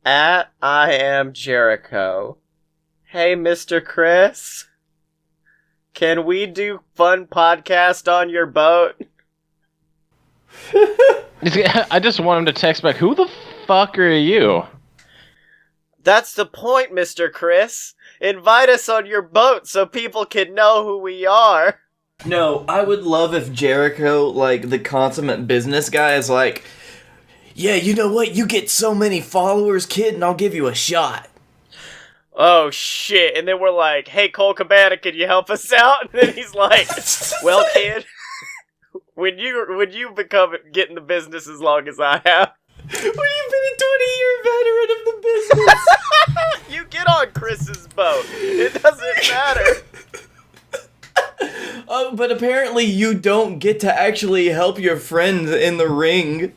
At I am Jericho. Hey, Mr. Chris. Can we do fun podcast on your boat? I just want him to text back, who the fuck are you? That's the point, Mr. Chris. Invite us on your boat so people can know who we are. No, I would love if Jericho, like, the consummate business guy is like, yeah, you know what? You get so many followers, kid, and I'll give you a shot. Oh, shit. And then we're like, hey, Cole Cabana, can you help us out? And then he's like, well, kid, when you become getting the business as long as I have. When you've been a 20-year veteran of the business. You get on Chris's boat. It doesn't matter. But apparently you don't get to actually help your friends in the ring.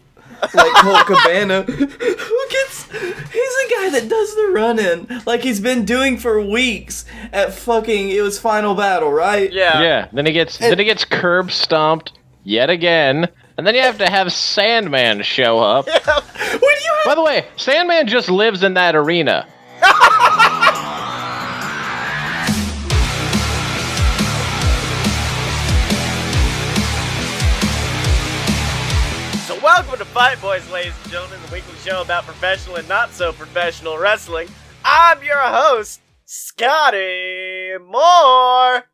Like Cole Cabana, he's the guy that does the run-in, like he's been doing for weeks at fucking, it was Final Battle, right? Yeah. Yeah, then he gets curb stomped yet again, and then you have to have Sandman show up. Yeah. By the way, Sandman just lives in that arena. Welcome to Fight Boys, ladies and gentlemen, the weekly show about professional and not so professional wrestling. I'm your host, Scottye Moore.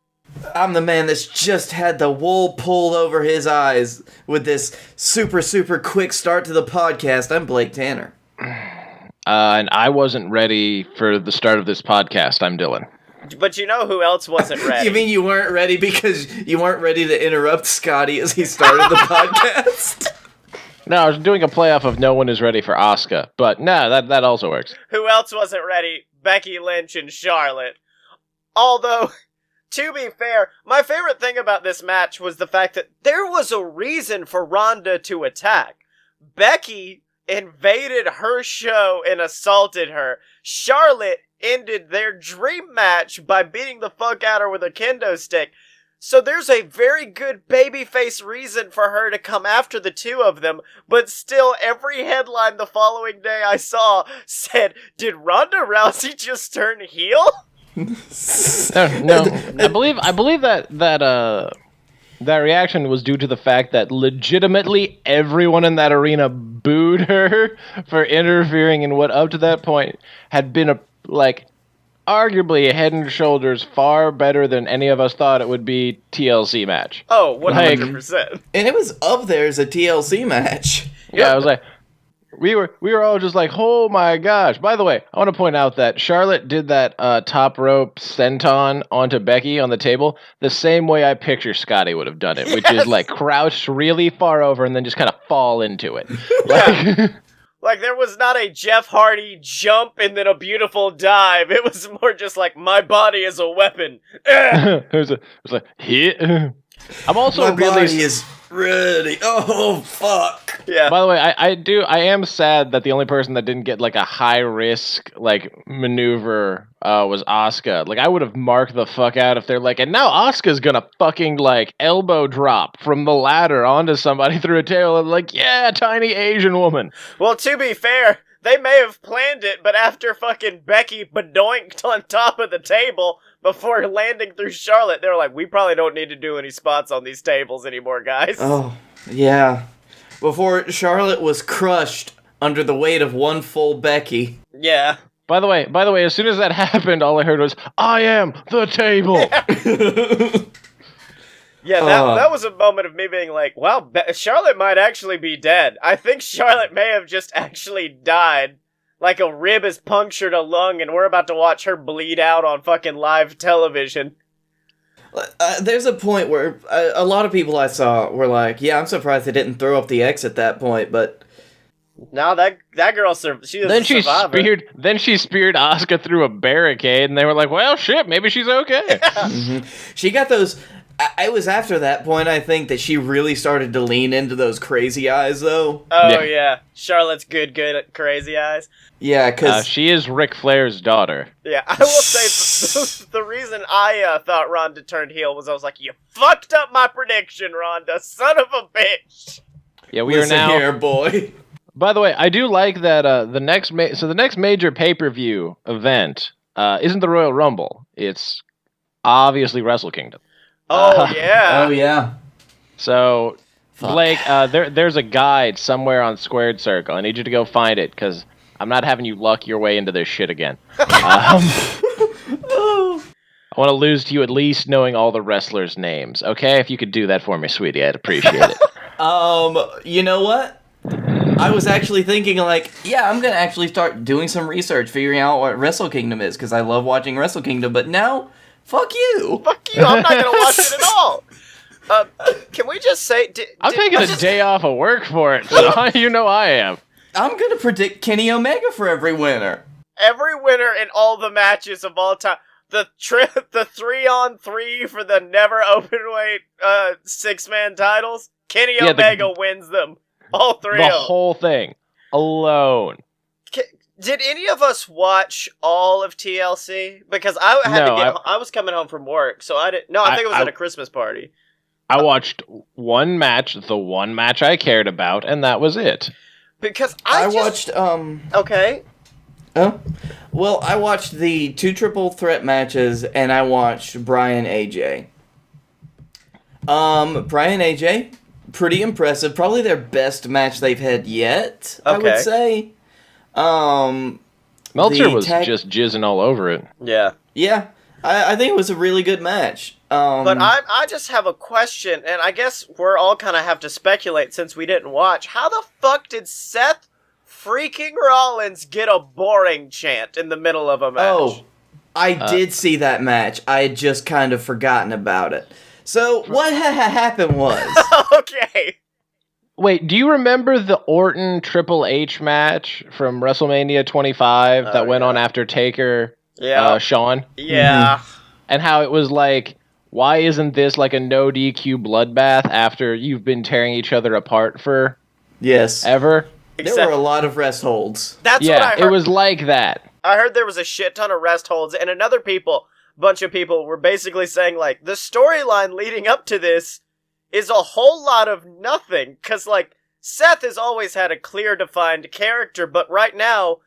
I'm the man that's just had the wool pulled over his eyes with this super quick start to the podcast. I'm Blake Tanner. And I wasn't ready for the start of this podcast. I'm Dylan. But you know who else wasn't ready? You mean you weren't ready because you weren't ready to interrupt Scottye as he started the podcast? No, I was doing a playoff of no one is ready for Asuka, but no, that also works. Who else wasn't ready? Becky Lynch and Charlotte. Although, to be fair, my favorite thing about this match was the fact that there was a reason for Ronda to attack. Becky invaded her show and assaulted her. Charlotte ended their dream match by beating the fuck out of her with a kendo stick. So there's a very good babyface reason for her to come after the two of them, but still every headline the following day I saw said, did Ronda Rousey just turn heel? No. I believe that reaction was due to the fact that legitimately everyone in that arena booed her for interfering in what up to that point had been arguably Head and Shoulders far better than any of us thought it would be TLC match. Oh, 100%. And it was up there as a TLC match. Yeah, I was like, we were all just like, oh my gosh. By the way, I want to point out that Charlotte did that top rope senton onto Becky on the table the same way I picture Scottye would have done it, which is like crouch really far over and then just kind of fall into it. Like, there was not a Jeff Hardy jump and then a beautiful dive. It was more just like, my body is a weapon. it was like, hit. I'm also my body is ready. Oh, fuck. Yeah. By the way, I am sad that the only person that didn't get, like, a high-risk, like, maneuver was Asuka. Like, I would have marked the fuck out if they're like, and now Asuka's gonna fucking, like, elbow drop from the ladder onto somebody through a table. And like, yeah, tiny Asian woman. Well, to be fair, they may have planned it, but after fucking Becky bedoinked on top of the table before landing through Charlotte, they were like, we probably don't need to do any spots on these tables anymore, guys. Oh, yeah. Before Charlotte was crushed under the weight of one full Becky. Yeah. By the way, as soon as that happened, all I heard was, I am the table. Yeah, that was a moment of me being like, wow, Charlotte might actually be dead. I think Charlotte may have just actually died. Like a rib has punctured a lung and we're about to watch her bleed out on fucking live television. There's a point where a lot of people I saw were like, yeah, I'm surprised they didn't throw up the X at that point, but... No, that girl, she was a survivor. Then she speared Asuka through a barricade and they were like, well, shit, maybe she's okay. Yeah. Mm-hmm. She got those... I was after that point, I think, that she really started to lean into those crazy eyes, though. Oh, yeah. Charlotte's good at crazy eyes. Yeah, because... she is Ric Flair's daughter. Yeah, I will say, the reason I thought Ronda turned heel was I was like, you fucked up my prediction, Ronda, son of a bitch. Yeah, we Listen are now... here, boy. By the way, I do like that the next major pay-per-view event isn't the Royal Rumble. It's obviously Wrestle Kingdom. Oh, yeah. Oh, yeah. So, Fuck. Blake, there's a guide somewhere on Squared Circle. I need you to go find it, because I'm not having you luck your way into this shit again. I want to lose to you at least knowing all the wrestlers' names, okay? If you could do that for me, sweetie, I'd appreciate it. You know what? I was actually thinking, like, yeah, I'm gonna actually start doing some research, figuring out what Wrestle Kingdom is, because I love watching Wrestle Kingdom, but now, fuck you! Fuck you, I'm not gonna watch it at all! Can we just say... I'm taking a day off of work for it, so you know I am. I'm gonna predict Kenny Omega for every winner. Every winner in all the matches of all time. The 3-on-3 for the never openweight 6-man titles. Kenny Omega wins them. All three of them. The whole thing. Alone. Did any of us watch all of TLC? Because I was coming home from work, so I didn't. No, I think it was at a Christmas party. I watched one match, the one match I cared about, and that was it. Because I watched Okay. Oh, well, I watched the 2 triple threat matches, and I watched Brian AJ. Brian AJ, pretty impressive. Probably their best match they've had yet, I would say. Meltzer was just jizzing all over it. Yeah. Yeah, I think it was a really good match. But I just have a question, and I guess we're all kind of have to speculate since we didn't watch. How the fuck did Seth freaking Rollins get a boring chant in the middle of a match? Oh, I did see that match. I had just kind of forgotten about it. So, what happened was... Okay. Wait, do you remember the Orton Triple H match from WrestleMania 25 that went on after Taker, Shawn? Yeah. Mm-hmm. And how it was like, why isn't this like a no DQ bloodbath after you've been tearing each other apart for ever? There were a lot of rest holds. That's what I heard. It was like that. I heard there was a shit ton of rest holds, and bunch of people were basically saying, like, the storyline leading up to this is a whole lot of nothing, because, like, Seth has always had a clear defined character, but right now,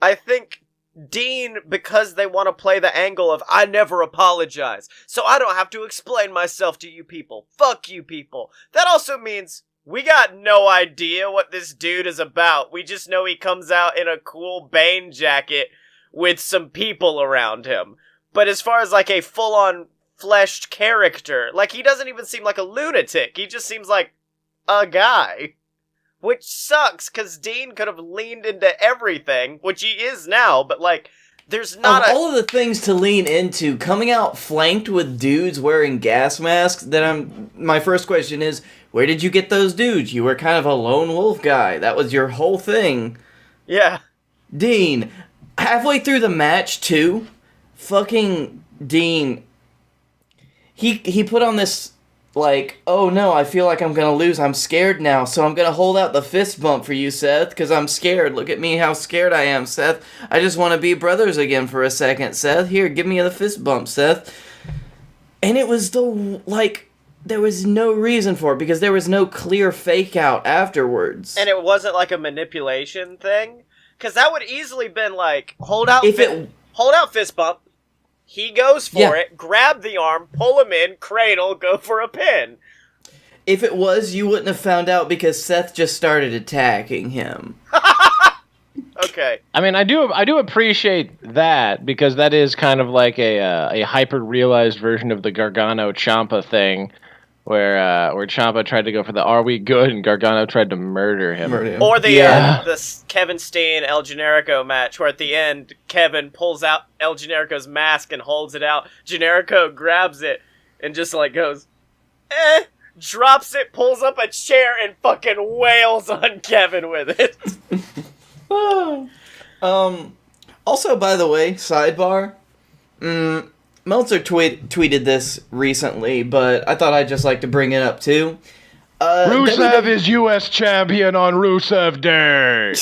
I think Dean, because they want to play the angle of, I never apologize, so I don't have to explain myself to you people. Fuck you people. That also means... we got no idea what this dude is about. We just know he comes out in a cool Bane jacket with some people around him. But as far as like a full-on fleshed character, like he doesn't even seem like a lunatic. He just seems like a guy. Which sucks, because Dean could have leaned into everything, which he is now, but like, there's not all of the things to lean into, coming out flanked with dudes wearing gas masks, my first question is, where did you get those dudes? You were kind of a lone wolf guy. That was your whole thing. Yeah. Dean, halfway through the match, too, fucking Dean, he put on this, like, oh no, I feel like I'm gonna lose. I'm scared now, so I'm gonna hold out the fist bump for you, Seth, because I'm scared. Look at me, how scared I am, Seth. I just want to be brothers again for a second, Seth. Here, give me the fist bump, Seth. And it was there was no reason for it, because there was no clear fake out afterwards. And it wasn't like a manipulation thing? Because that would easily been like, hold out fist bump, he goes for it, grab the arm, pull him in, cradle, go for a pin. If it was, you wouldn't have found out because Seth just started attacking him. Okay. I mean, I do appreciate that, because that is kind of like a hyper-realized version of the Gargano-Ciampa thing, where Ciampa tried to go for the "Are we good?" and Gargano tried to murder him. Or the Kevin Steen El Generico match, where at the end Kevin pulls out El Generico's mask and holds it out. Generico grabs it and just like goes, drops it, pulls up a chair, and fucking wails on Kevin with it. Also, by the way, sidebar. Meltzer tweeted this recently, but I thought I'd just like to bring it up too. Rusev is U.S. champion on Rusev Day.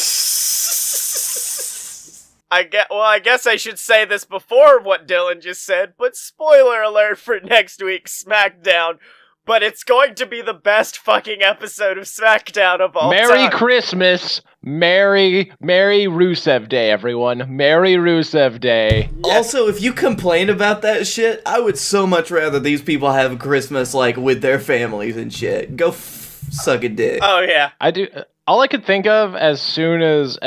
I guess I should say this before what Dylan just said, but spoiler alert for next week's SmackDown. But it's going to be the best fucking episode of SmackDown of all time. Merry Christmas, Merry Rusev Day, everyone. Merry Rusev Day. Yeah. Also, if you complain about that shit, I would so much rather these people have Christmas, like, with their families and shit. Go suck a dick. Oh, yeah. I do. All I could think of as soon as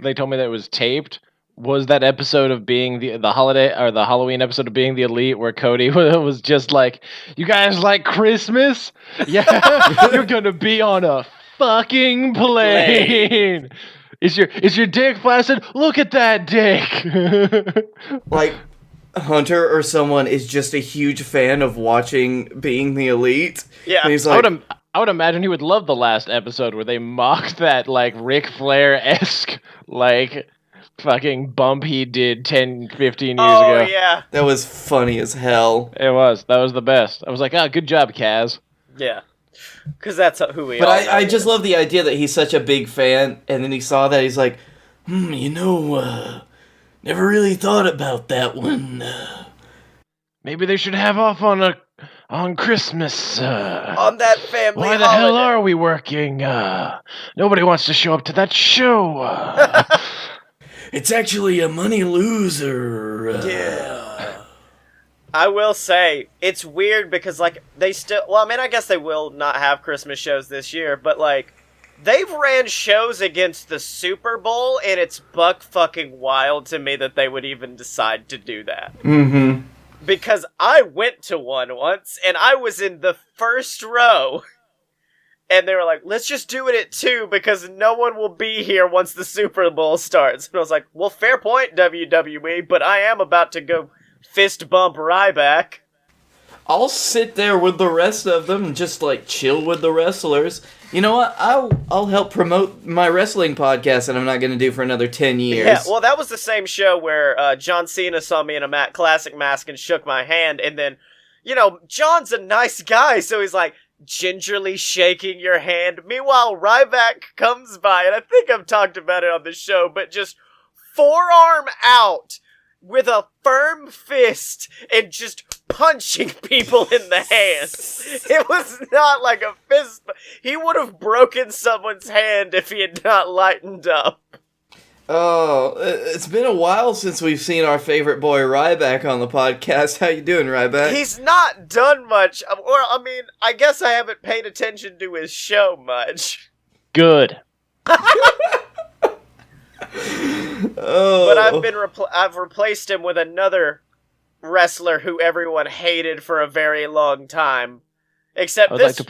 they told me that it was taped was that episode of being the holiday or the Halloween episode of Being the Elite where Cody was just like, "You guys like Christmas? Yeah, you're gonna be on a fucking plane. Is your dick flaccid? Look at that dick." Like, Hunter or someone is just a huge fan of watching Being the Elite. Yeah. And he's like, I would imagine he would love the last episode where they mocked that like Ric Flair-esque like fucking bump he did 10, 15 years ago. Oh, yeah. that was funny as hell. It was. That was the best. I was like, good job, Kaz. Yeah. Because that's who we But are. I just love the idea that he's such a big fan, and then he saw that, he's like, never really thought about that one. Maybe they should have off on Christmas. On that family Why the hell holiday. are we working? Nobody wants to show up to that show. It's actually a money loser. Yeah. I will say, it's weird because, like, they still... Well, I mean, I guess they will not have Christmas shows this year, but, like, they've ran shows against the Super Bowl, and it's buck-fucking wild to me that they would even decide to do that. Mm-hmm. Because I went to one once, and I was in the first row, and they were like, let's just do it at 2 because no one will be here once the Super Bowl starts. And I was like, well, fair point, WWE, but I am about to go fist bump Ryback. I'll sit there with the rest of them and just, like, chill with the wrestlers. You know what? I'll help promote my wrestling podcast that I'm not going to do for another 10 years. Yeah, well, that was the same show where John Cena saw me in a classic mask and shook my hand, and then, you know, John's a nice guy, so he's like, gingerly shaking your hand. Meanwhile, Ryback comes by, and I think I've talked about it on the show, but just forearm out with a firm fist and just punching people in the hands. It was not like a fist. He would have broken someone's hand if he had not lightened up. Oh, it's been a while since we've seen our favorite boy Ryback on the podcast. How you doing, Ryback? He's not done much. Or, I mean, I guess I haven't paid attention to his show much. Good. Oh. But I've replaced him with another wrestler who everyone hated for a very long time. Except I would this. like to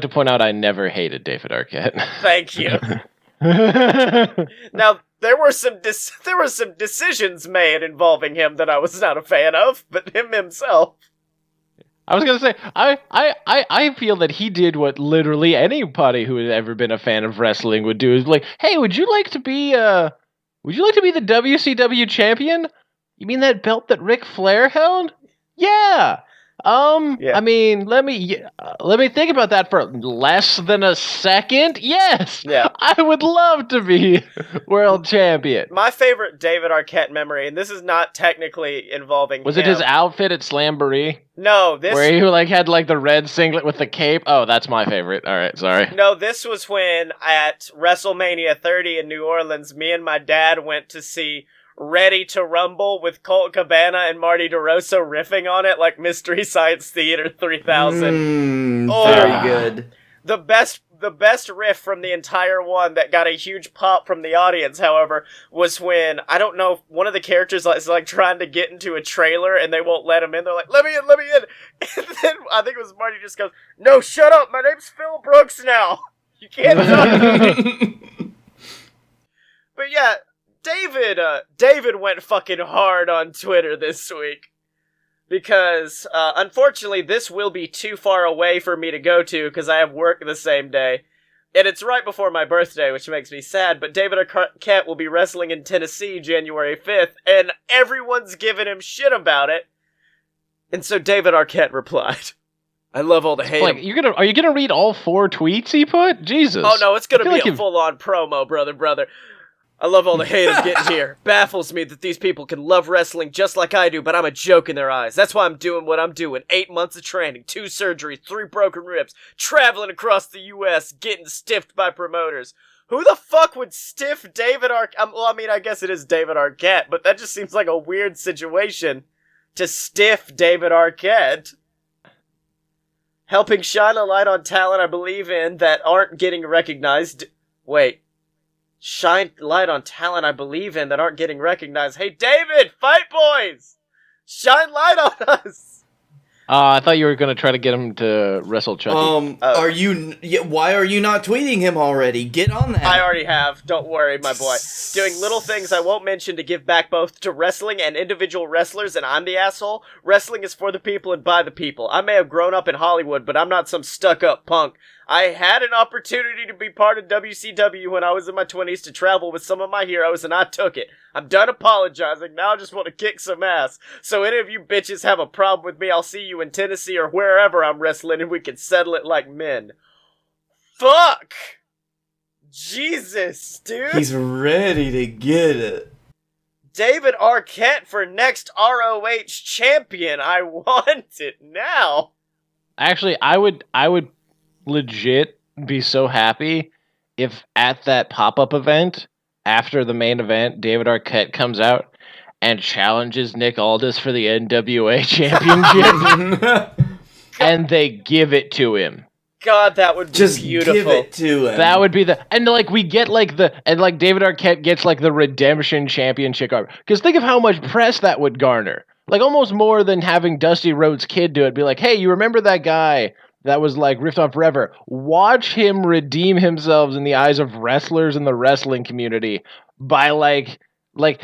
point out I never hated David Arquette. Thank you. Now there were some decisions made involving him that I was not a fan of, but him himself. I was gonna say I feel that he did what literally anybody who has ever been a fan of wrestling would do. Is like, hey, would you like to be the WCW champion? You mean that belt that Ric Flair held? Yeah. Yeah. I mean, let me think about that for less than a second. Yes. Yeah. I would love to be world champion. My favorite David Arquette memory, and this is not technically involving Was him. it his outfit at Slamboree? No, this... Where he had like the red singlet with the cape? Oh, that's my favorite. All right, sorry. No, this was when at WrestleMania 30 in New Orleans, me and my dad went to see Ready to Rumble with Colt Cabana and Marty DeRosa riffing on it like Mystery Science Theater 3000. Very good. The best riff from the entire one that got a huge pop from the audience, however, was when, I don't know, one of the characters is like trying to get into a trailer and they won't let him in. They're like, let me in. And then I think it was Marty just goes, no, shut up. My name's Phil Brooks now. You can't talk to me. But yeah, David went fucking hard on Twitter this week. Because, unfortunately, this will be too far away for me to go to because I have work the same day. And it's right before my birthday, which makes me sad, but David Arquette will be wrestling in Tennessee January 5th, and everyone's giving him shit about it. And so David Arquette replied, I love all the hate. Like, are you gonna read all 4 tweets he put? Jesus. Oh no, it's gonna be like a full-on promo, brother. I love all the hate I'm getting here. Baffles me that these people can love wrestling just like I do, but I'm a joke in their eyes. That's why I'm doing what I'm doing. 8 months of training, 2 surgeries, 3 broken ribs, traveling across the U.S., getting stiffed by promoters. Who the fuck would stiff David Arquette? Well, I mean, I guess it is David Arquette, but that just seems like a weird situation to stiff David Arquette. Helping shine a light on talent I believe in that aren't getting recognized. Wait. Shine light on talent I believe in that aren't getting recognized. Hey, David! Fight boys! Shine light on us! I thought you were going to try to get him to wrestle Chucky. Why are you not tweeting him already? Get on that. I already have. Don't worry, my boy. Doing little things I won't mention to give back both to wrestling and individual wrestlers, and I'm the asshole. Wrestling is for the people and by the people. I may have grown up in Hollywood, but I'm not some stuck-up punk. I had an opportunity to be part of WCW when I was in my 20s to travel with some of my heroes, and I took it. I'm done apologizing. Now I just want to kick some ass. So any of you bitches have a problem with me, I'll see you in Tennessee or wherever I'm wrestling, and we can settle it like men. Fuck! Jesus, dude. He's ready to get it. David Arquette for next ROH champion. I want it now. Actually, I would legit be so happy if at that pop-up event, after the main event, David Arquette comes out and challenges Nick Aldis for the NWA championship, and they give it to him. God, that would be just beautiful. Give it to him. That would be we get David Arquette gets the redemption championship armor. Because think of how much press that would garner. Almost more than having Dusty Rhodes' kid do it. Be like, hey, you remember that guy that was riffed on forever? Watch him redeem himself in the eyes of wrestlers in the wrestling community by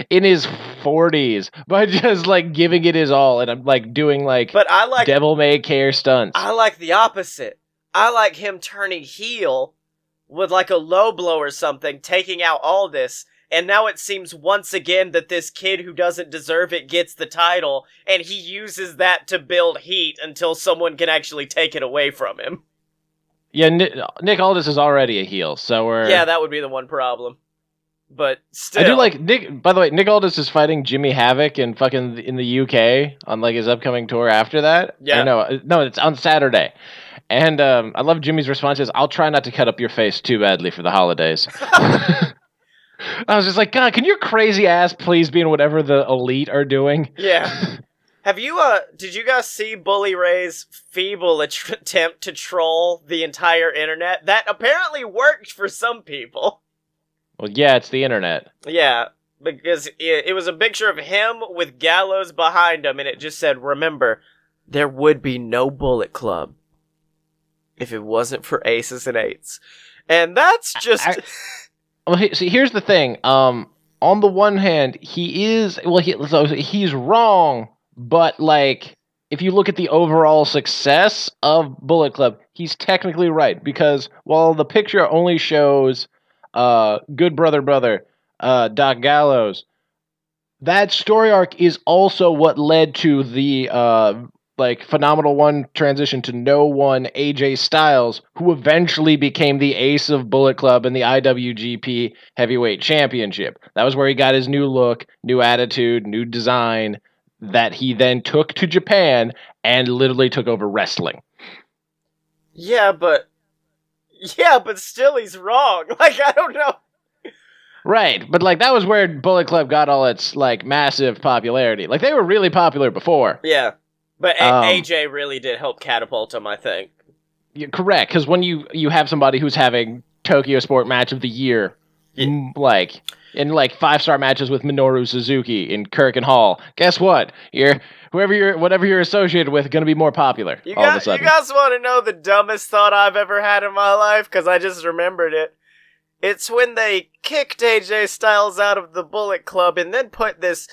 in his 40s by just giving it his all, and I'm doing but I devil may care stunts. I like the opposite. I like him turning heel with a low blow or something, taking out Aldis, and now it seems once again that this kid who doesn't deserve it gets the title, and he uses that to build heat until someone can actually take it away from him. Yeah, Nick Aldis is already a heel, so we're... Yeah, that would be the one problem. But still... I do Nick... By the way, Nick Aldis is fighting Jimmy Havoc in the UK on his upcoming tour after that. Yeah. No, it's on Saturday. And I love Jimmy's response is, I'll try not to cut up your face too badly for the holidays. I was just like, God, can your crazy ass please be in whatever the elite are doing? Yeah. Have you, did you guys see Bully Ray's feeble attempt to troll the entire internet? That apparently worked for some people. Well, yeah, it's the internet. Yeah, because it was a picture of him with Gallows behind him, and it just said, remember, there would be no Bullet Club if it wasn't for aces and eights. And that's just... See, here's the thing. On the one hand, he's wrong, but if you look at the overall success of Bullet Club, he's technically right, because while the picture only shows good brother Doc Gallows, that story arc is also what led to the Phenomenal One transition to No One AJ Styles, who eventually became the ace of Bullet Club and the IWGP Heavyweight Championship. That was where he got his new look, new attitude, new design that he then took to Japan and literally took over wrestling. Yeah, but still he's wrong. I don't know. Right, but that was where Bullet Club got all its massive popularity. They were really popular before. Yeah. But AJ really did help catapult him, I think. You're correct, because when you have somebody who's having Tokyo Sport Match of the Year, in 5-star matches with Minoru Suzuki in Kirk and Hall, guess what? Whatever you're associated with, going to be more popular all of a sudden. You guys want to know the dumbest thought I've ever had in my life? Because I just remembered it. It's when they kicked AJ Styles out of the Bullet Club and then put this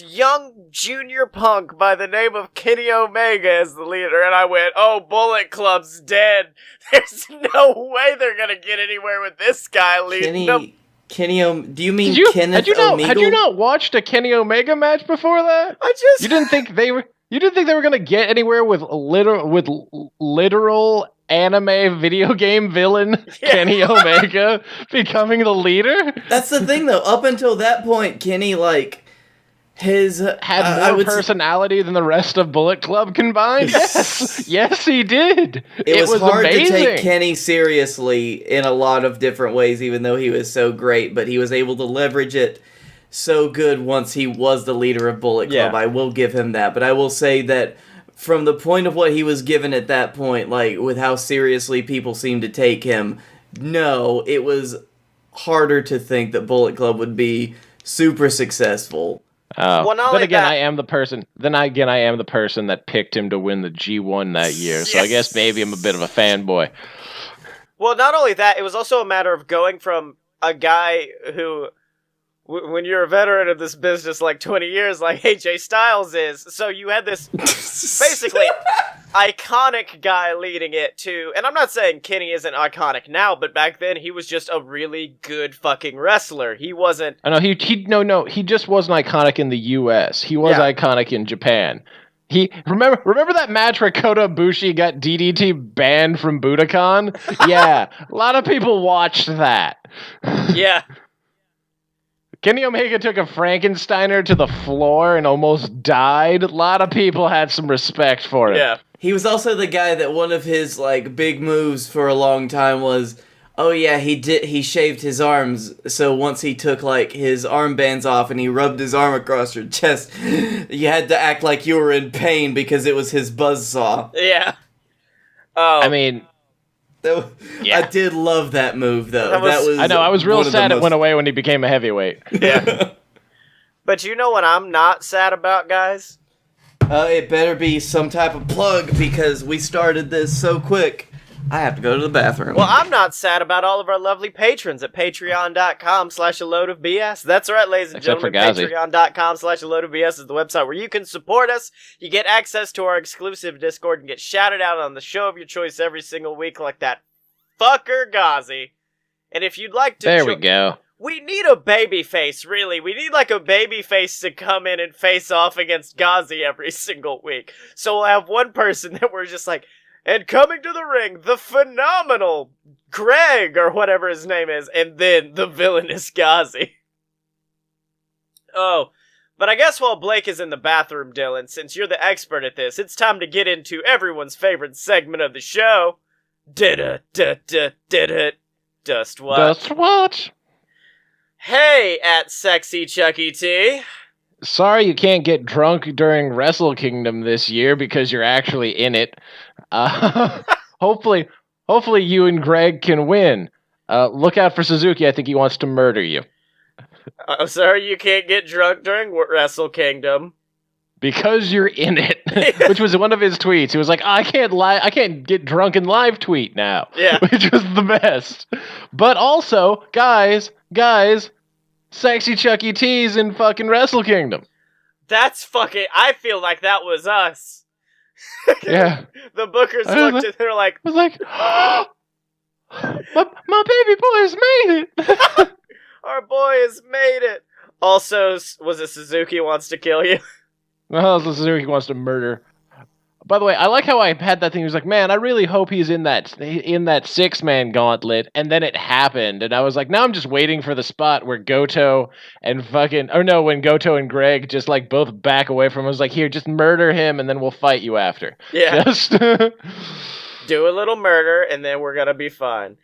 young junior punk by the name of Kenny Omega as the leader, and I went, oh, Bullet Club's dead. There's no way they're gonna get anywhere with this guy leading them. Do you mean Kenneth Omegle? Had you not watched a Kenny Omega match before that? You didn't think they were gonna get anywhere with literal anime video game villain Kenny Omega becoming the leader? That's the thing, though. Up until that point, Kenny His had more personality than the rest of Bullet Club combined? Yes, he did. It was hard amazing. to take Kenny seriously in a lot of different ways, even though he was so great, but he was able to leverage it so good once he was the leader of Bullet Club. Yeah. I will give him that, but I will say that from the point of what he was given at that point, like with how seriously people seemed to take him, no, it was harder to think that Bullet Club would be super successful. Well, not then only again, that- I am the person. Then again, I am the person that picked him to win the G1 that year. So I guess maybe I'm a bit of a fanboy. Well, not only that, it was also a matter of going from a guy who, when you're a veteran of this business like 20 years, like AJ Styles is, so you had this basically iconic guy leading it to, and I'm not saying Kenny isn't iconic now, but back then he was just a really good fucking wrestler. He wasn't... I know, he just wasn't iconic in the U.S. He was iconic in Japan. He remember that match where Kota Ibushi got DDT banned from Budokan? Yeah, a lot of people watched that. Yeah. Kenny Omega took a Frankensteiner to the floor and almost died. A lot of people had some respect for him. Yeah. He was also the guy that one of his like big moves for a long time was, oh yeah, he shaved his arms, so once he took like his armbands off and he rubbed his arm across your chest, you had to act like you were in pain because it was his buzzsaw. Yeah. Oh. I mean, I did love that move though. I know, I was real sad it went away when he became a heavyweight. Yeah. But you know what I'm not sad about, guys? It better be some type of plug because we started this so quick. I have to go to the bathroom. Well, I'm not sad about all of our lovely patrons at patreon.com/a-load-of-BS. That's right, ladies and Except gentlemen. for Gazi. Patreon.com/a-load-of-BS is the website where you can support us. You get access to our exclusive Discord and get shouted out on the show of your choice every single week like that fucker Gazi. And if you'd like to... There we go. We need a baby face, really. We need like a baby face to come in and face off against Gazi every single week. So we'll have one person that we're just like, and coming to the ring, the phenomenal Greg, or whatever his name is, and then the villainous Gazi. Oh, but I guess while Blake is in the bathroom, Dylan, since you're the expert at this, it's time to get into everyone's favorite segment of the show. Dust Watch. Dust Watch. Hey, at Sexy Chucky T. Sorry you can't get drunk during Wrestle Kingdom this year because you're actually in it. Hopefully you and Greg can win. Look out for Suzuki. I think he wants to murder you. I'm sorry you can't get drunk during Wrestle Kingdom. Because you're in it, which was one of his tweets. He was like, I can't get drunk and live tweet now. Yeah. Which was the best. But also, guys, Sexy Chucky T's in fucking Wrestle Kingdom. That's fucking... I feel like that was us. Yeah. The bookers looked at her like... I was like, my baby boy has made it. Our boy has made it. Also, was it Suzuki wants to kill you? Oh, Suzuki wants to murder. By the way, I like how I had that thing. He was like, man, I really hope he's in that 6-man gauntlet. And then it happened. And I was like, now I'm just waiting for the spot where Goto and when Goto and Greg just like both back away from him. I was like, here, just murder him and then we'll fight you after. Yeah. Just do a little murder and then we're gonna be fine.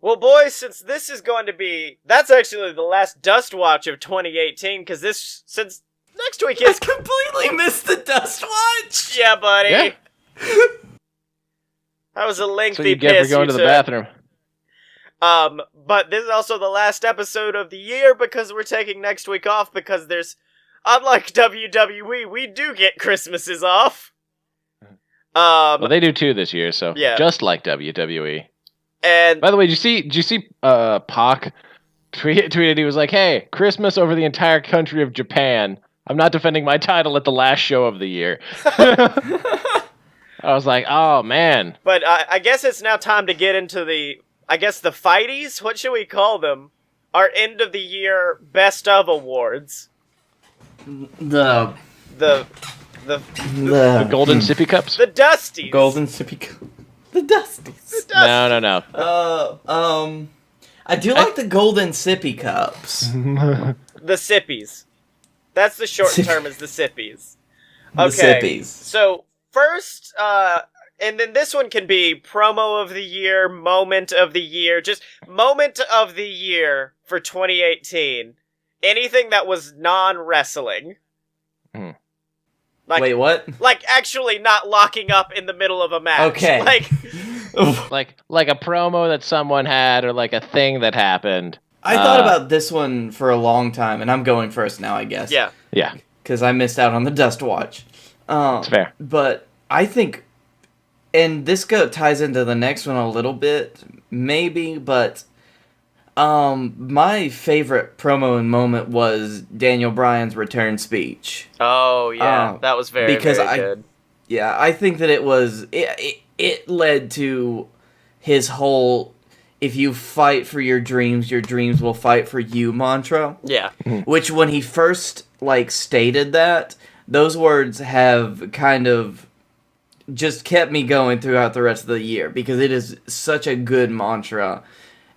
Well, boys, since this is going to be... That's actually the last Dust Watch of 2018, because since next week is... I completely missed the Dust Watch! Yeah, buddy. Yeah. That was a lengthy so you get for going to the bathroom. But this is also the last episode of the year because we're taking next week off because unlike WWE, we do get Christmases off. Well, they do too this year, so yeah. Just like WWE. And by the way, did you see Pac tweeted? He was like, "Hey, Christmas over the entire country of Japan. I'm not defending my title at the last show of the year." I was like, "Oh man!" But I guess it's now time to get into the fighties. What should we call them? Our end of the year best of awards. The Golden Sippy Cups. The Dusties. Golden Sippy Cup. The Dusties. No. I do like the Golden Sippy Cups. The Sippies. That's the short term is the Sippies. The Okay, Sippies. so first, and then this one can be promo of the year, moment of the year, just moment of the year for 2018. Anything that was non-wrestling. Like, Wait, what? Like actually not locking up in the middle of a match. Okay. like a promo that someone had, or like a thing that happened. I thought about this one for a long time, and I'm going first now, I guess. Yeah. Yeah. Because I missed out on the Dust Watch. It's fair. But I think, and this ties into the next one a little bit, maybe, but my favorite promo and moment was Daniel Bryan's return speech. Oh, yeah. That was very good. Yeah, I think that it led to his whole, if you fight for your dreams will fight for you mantra. Yeah. Which when he first, stated that, those words have kind of just kept me going throughout the rest of the year, because it is such a good mantra.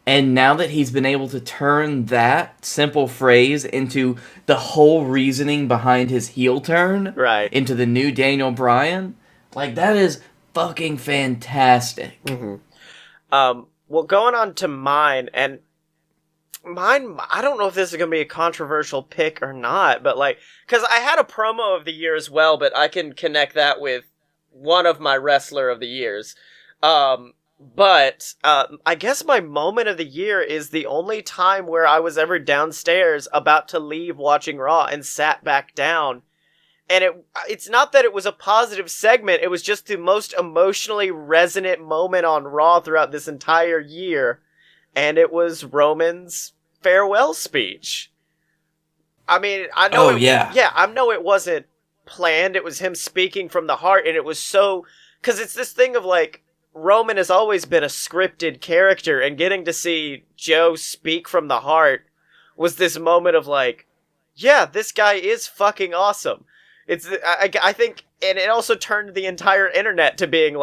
And now that he's been able to turn that simple phrase into the whole reasoning behind his heel turn, right, into the new Daniel Bryan, that is fucking fantastic. Mm-hmm. Well, going on to mine, and mine, I don't know if this is going to be a controversial pick or not, but because I had a promo of the year as well, but I can connect that with one of my wrestler of the years. But I guess my moment of the year is the only time where I was ever downstairs about to leave watching Raw and sat back down. And it's not that it was a positive segment, it was just the most emotionally resonant moment on Raw throughout this entire year. And it was Roman's farewell speech. I mean, I know I know it wasn't planned, it was him speaking from the heart, and it was so... Because it's this thing of, Roman has always been a scripted character, and getting to see Joe speak from the heart was this moment of yeah, this guy is fucking awesome. I think, and it also turned the entire internet to being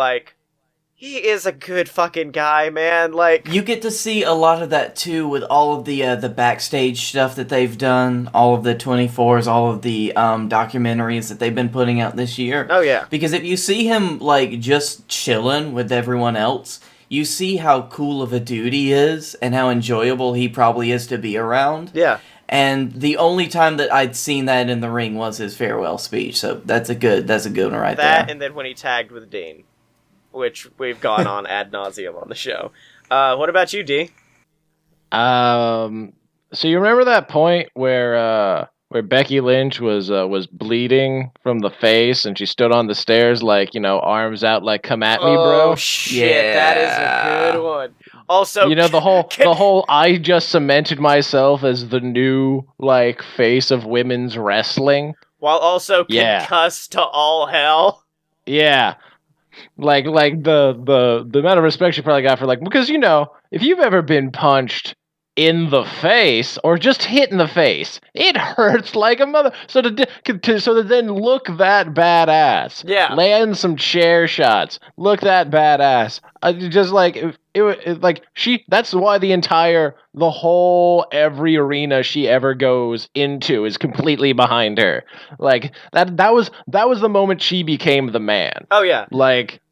he is a good fucking guy, man. You get to see a lot of that too with all of the backstage stuff that they've done, all of the 24s, all of the documentaries that they've been putting out this year. Oh yeah. Because if you see him just chilling with everyone else, you see how cool of a dude he is and how enjoyable he probably is to be around. Yeah. And the only time that I'd seen that in the ring was his farewell speech. So that's a good one right there. That, and then when he tagged with Dean, which we've gone on ad nauseum on the show. What about you, D? So you remember that point where Becky Lynch was bleeding from the face, and she stood on the stairs arms out, come at me, bro. Oh shit, yeah. That is a good one. Also, the whole I just cemented myself as the new face of women's wrestling, while also concussed to all hell. Yeah. The amount of respect she probably got for because if you've ever been punched in the face or just hit in the face, it hurts like a mother. So to then look that badass, land some chair shots, look that badass. That's why every arena she ever goes into is completely behind her. That was the moment she became the man. Oh yeah.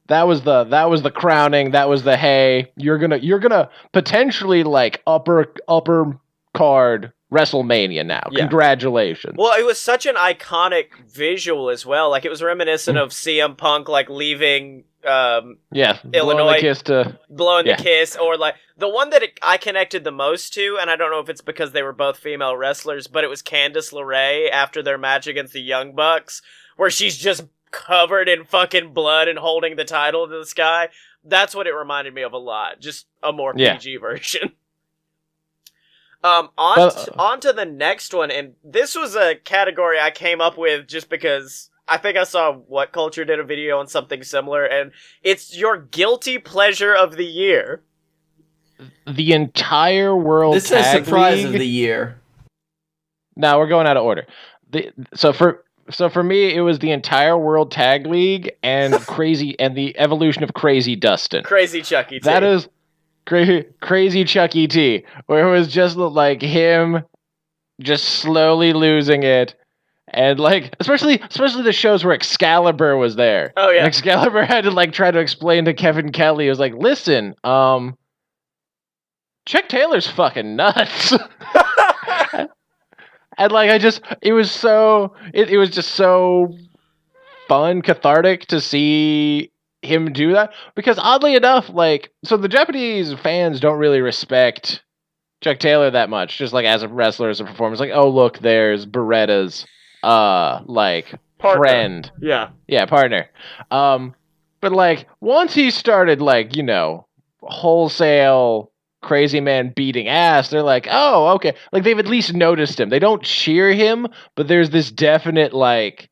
That was the crowning. That was the, hey, you're gonna potentially upper card WrestleMania now. Yeah. Congratulations. Well, it was such an iconic visual as well. It was reminiscent of CM Punk leaving Illinois, blowing the kiss, or the one that I connected the most to, and I don't know if it's because they were both female wrestlers, but it was Candice LeRae after their match against the Young Bucks, where she's just covered in fucking blood and holding the title to the sky. That's what it reminded me of a lot. Just a more PG version. On to the next one, and this was a category I came up with just because I think I saw What Culture did a video on something similar, and it's your guilty pleasure of the year. The entire world This tag is surprise league. Of the year. No, we're going out of order. So for me, it was the entire World Tag League and the evolution of Crazy Dustin. Crazy Chucky T. That is crazy Chucky T, where it was just him just slowly losing it And like, especially the shows where Excalibur was there. Oh, yeah. And Excalibur had to like try to explain to Kevin Kelly. It was like, listen, Chuck Taylor's fucking nuts. And like, it was just so fun, cathartic to see him do that. Because oddly enough, like, so the Japanese fans don't really respect Chuck Taylor that much, just like as a wrestler, as a performer. It's like, oh, look, there's Beretta's, like, Partner. friend. Yeah, partner. But like, once he started, like, you know, wholesale crazy man beating ass, they're like, oh, okay. Like, they've at least noticed him. They don't cheer him, but there's this definite, like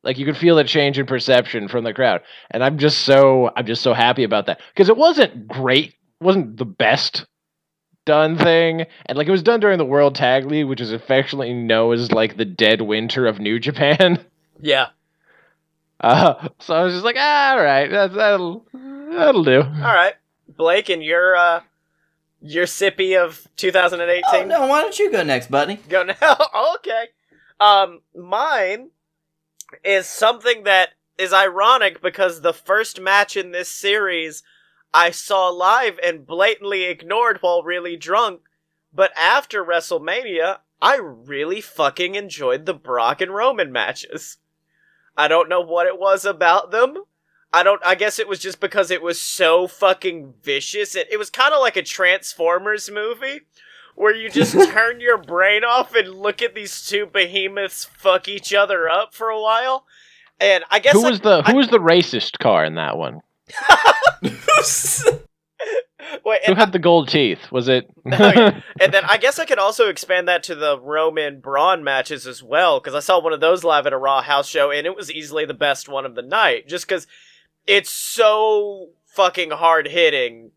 you could feel a change in perception from the crowd. And I'm just so happy about that. Because it wasn't great. It wasn't the best done thing. And like, it was done during the World Tag League, which is affectionately known as like the dead winter of New Japan. Yeah. So I was just like, all right, that'll do. All right. Blake, and your Sippy of 2018? Oh, no, why don't you go next, buddy? Go now? Okay. Mine is something that is ironic because the first match in this series I saw live and blatantly ignored while really drunk, but after WrestleMania, I really fucking enjoyed the Brock and Roman matches. I don't know what it was about them. I guess it was just because it was so fucking vicious. It was kind of like a Transformers movie, where you just turn your brain off and look at these two behemoths fuck each other up for a while. And I guess who was the racist car in that one? Wait, who had the gold teeth? Was it? Oh, yeah. And then I guess I could also expand that to the Roman Braun matches as well, because I saw one of those live at a Raw house show, and it was easily the best one of the night, just because it's so fucking hard hitting,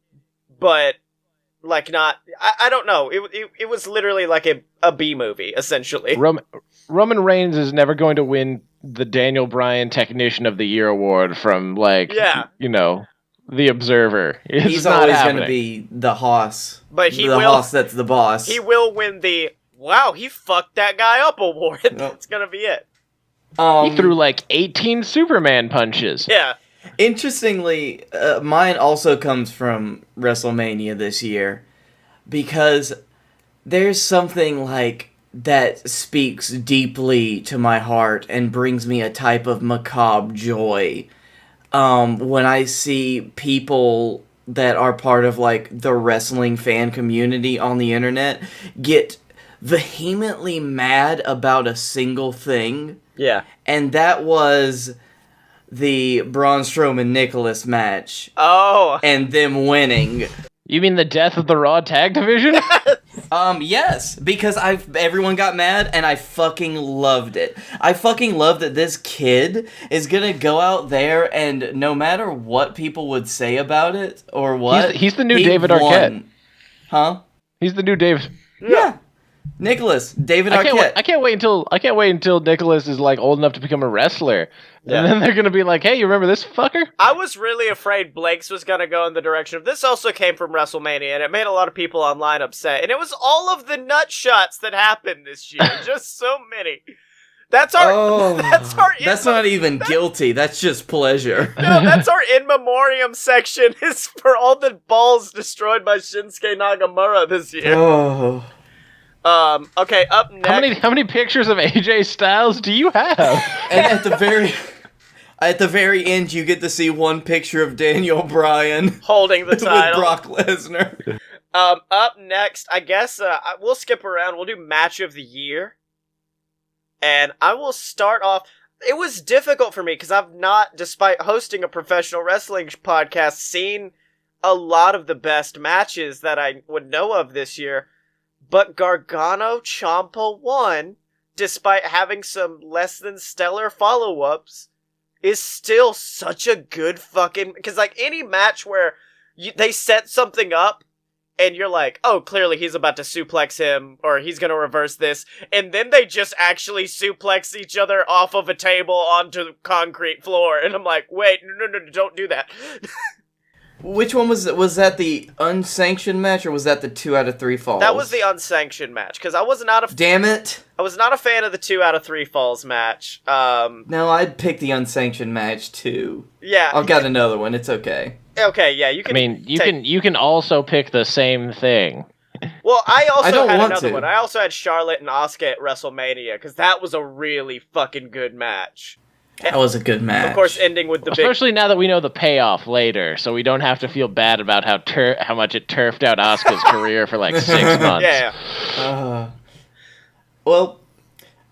but like not. I don't know. It was literally like a B movie essentially. Roman Reigns is never going to win the Daniel Bryan Technician of the Year award from, like, you know, The Observer. He's always going to be the Hoss. But the Hoss that's the boss. He will win the, wow, he fucked that guy up award. That's going to be it. He threw like 18 Superman punches. Yeah. Interestingly, mine also comes from WrestleMania this year, because there's something like that speaks deeply to my heart and brings me a type of macabre joy when I see people that are part of like the wrestling fan community on the internet get vehemently mad about a single thing. Yeah. And that was the Braun Strowman-Nicholas match. Oh. And them winning. You mean the death of the Raw Tag Division? Yes, because everyone got mad and I fucking loved it. I fucking love that this kid is gonna go out there and no matter what people would say about it or what, he's the new David Arquette. Huh? He's the new Dave. Yeah. David Arquette. I can't wait until Nicholas is like old enough to become a wrestler. Yeah. And then they're gonna be like, hey, you remember this fucker? I was really afraid Blake's was gonna go in the direction of this. Also came from WrestleMania, and it made a lot of people online upset. And it was all of the nut shots that happened this year. Just so many. That's not even guilty. That's just pleasure. No, that's our in memoriam section. Is for all the balls destroyed by Shinsuke Nakamura this year. Oh. Okay, up next. How many pictures of AJ Styles do you have? And at the very end, you get to see one picture of Daniel Bryan holding the title with Brock Lesnar. Up next, I guess we'll skip around. We'll do match of the year, and I will start off. It was difficult for me because I've not, despite hosting a professional wrestling podcast, seen a lot of the best matches that I would know of this year. But Gargano Ciampa 1, despite having some less than stellar follow-ups, is still such a good fucking... Because, like, any match where they set something up, and you're like, oh, clearly he's about to suplex him, or he's gonna reverse this, and then they just actually suplex each other off of a table onto the concrete floor, and I'm like, wait, no, don't do that. Which one was it? Was that the unsanctioned match, or was that the 2 out of 3 falls? That was the unsanctioned match, because I was not a Damn it! I was not a fan of the 2 out of 3 falls match. No, I'd pick the unsanctioned match too. Yeah. I've got another one. It's okay. Okay, yeah, you can. I mean, you can also pick the same thing. Well, I also don't had want another to. one. I also had Charlotte and Asuka at WrestleMania, because that was a really fucking good match. That was a good match. Of course, ending with the big. Especially now that we know the payoff later, so we don't have to feel bad about how much it turfed out Asuka's career for like 6 months. Yeah. Well,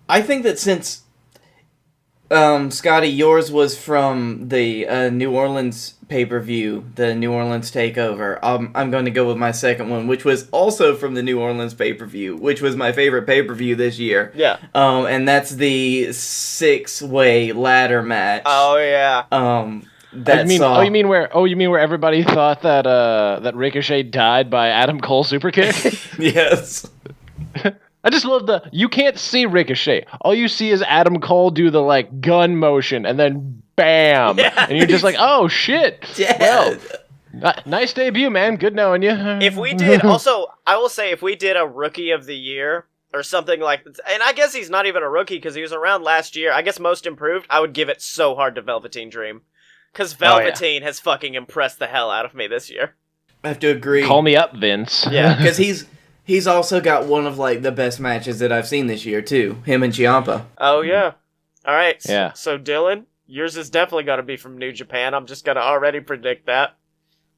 I think that since Scottye, yours was from the New Orleans pay-per-view, the New Orleans takeover, I'm going to go with my second one, which was also from the New Orleans pay-per-view, which was my favorite pay-per-view this year. Yeah. And that's the 6-way ladder match. Oh yeah. You mean where everybody thought that that Ricochet died by Adam Cole superkick? Yes. I just love you can't see Ricochet. All you see is Adam Cole do the like gun motion and then bam. Yeah, and you're just like, "Oh shit." Dead. Well, nice debut, man. Good knowing you. If we did, also, I will say, if we did a Rookie of the Year or something like, and I guess he's not even a rookie because he was around last year. I guess Most Improved, I would give it so hard to Velveteen Dream. Because Velveteen has fucking impressed the hell out of me this year. I have to agree. Call me up, Vince. Yeah. Because he's also got one of like the best matches that I've seen this year too. Him and Ciampa. Oh yeah. All right. Yeah. So Dylan, yours is definitely going to be from New Japan. I'm just going to already predict that.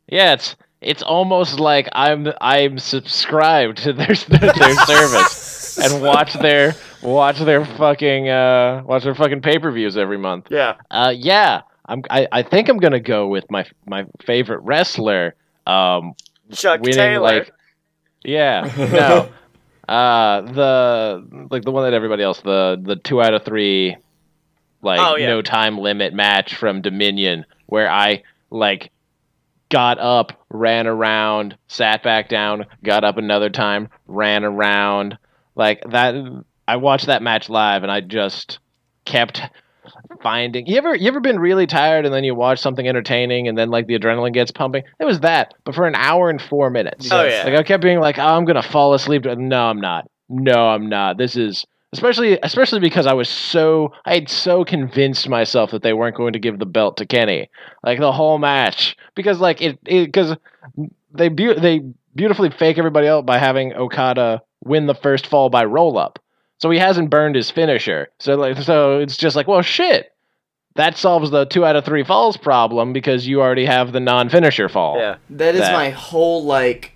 Yeah, it's almost like I'm subscribed to their service and watch their fucking pay-per-views every month. Yeah. Yeah. I think I'm gonna go with my favorite wrestler. Chuck winning, Taylor. like, yeah, no, the one that everybody else, the 2 out of 3, like no time limit match from Dominion, where I like got up, ran around, sat back down, got up another time, ran around, like that. I watched that match live, and I just kept finding. You ever been really tired and then you watch something entertaining and then like the adrenaline gets pumping? It was that, but for an hour and 4 minutes. Oh yeah. Like I kept being like, oh, I'm gonna fall asleep. No, I'm not. No, I'm not. This is especially because I had so convinced myself that they weren't going to give the belt to Kenny, like the whole match, because like because they beautifully fake everybody out by having Okada win the first fall by roll up. So he hasn't burned his finisher. So it's just like, well, shit. That solves the 2 out of 3 falls problem because you already have the non-finisher fall. Yeah. That is my whole like.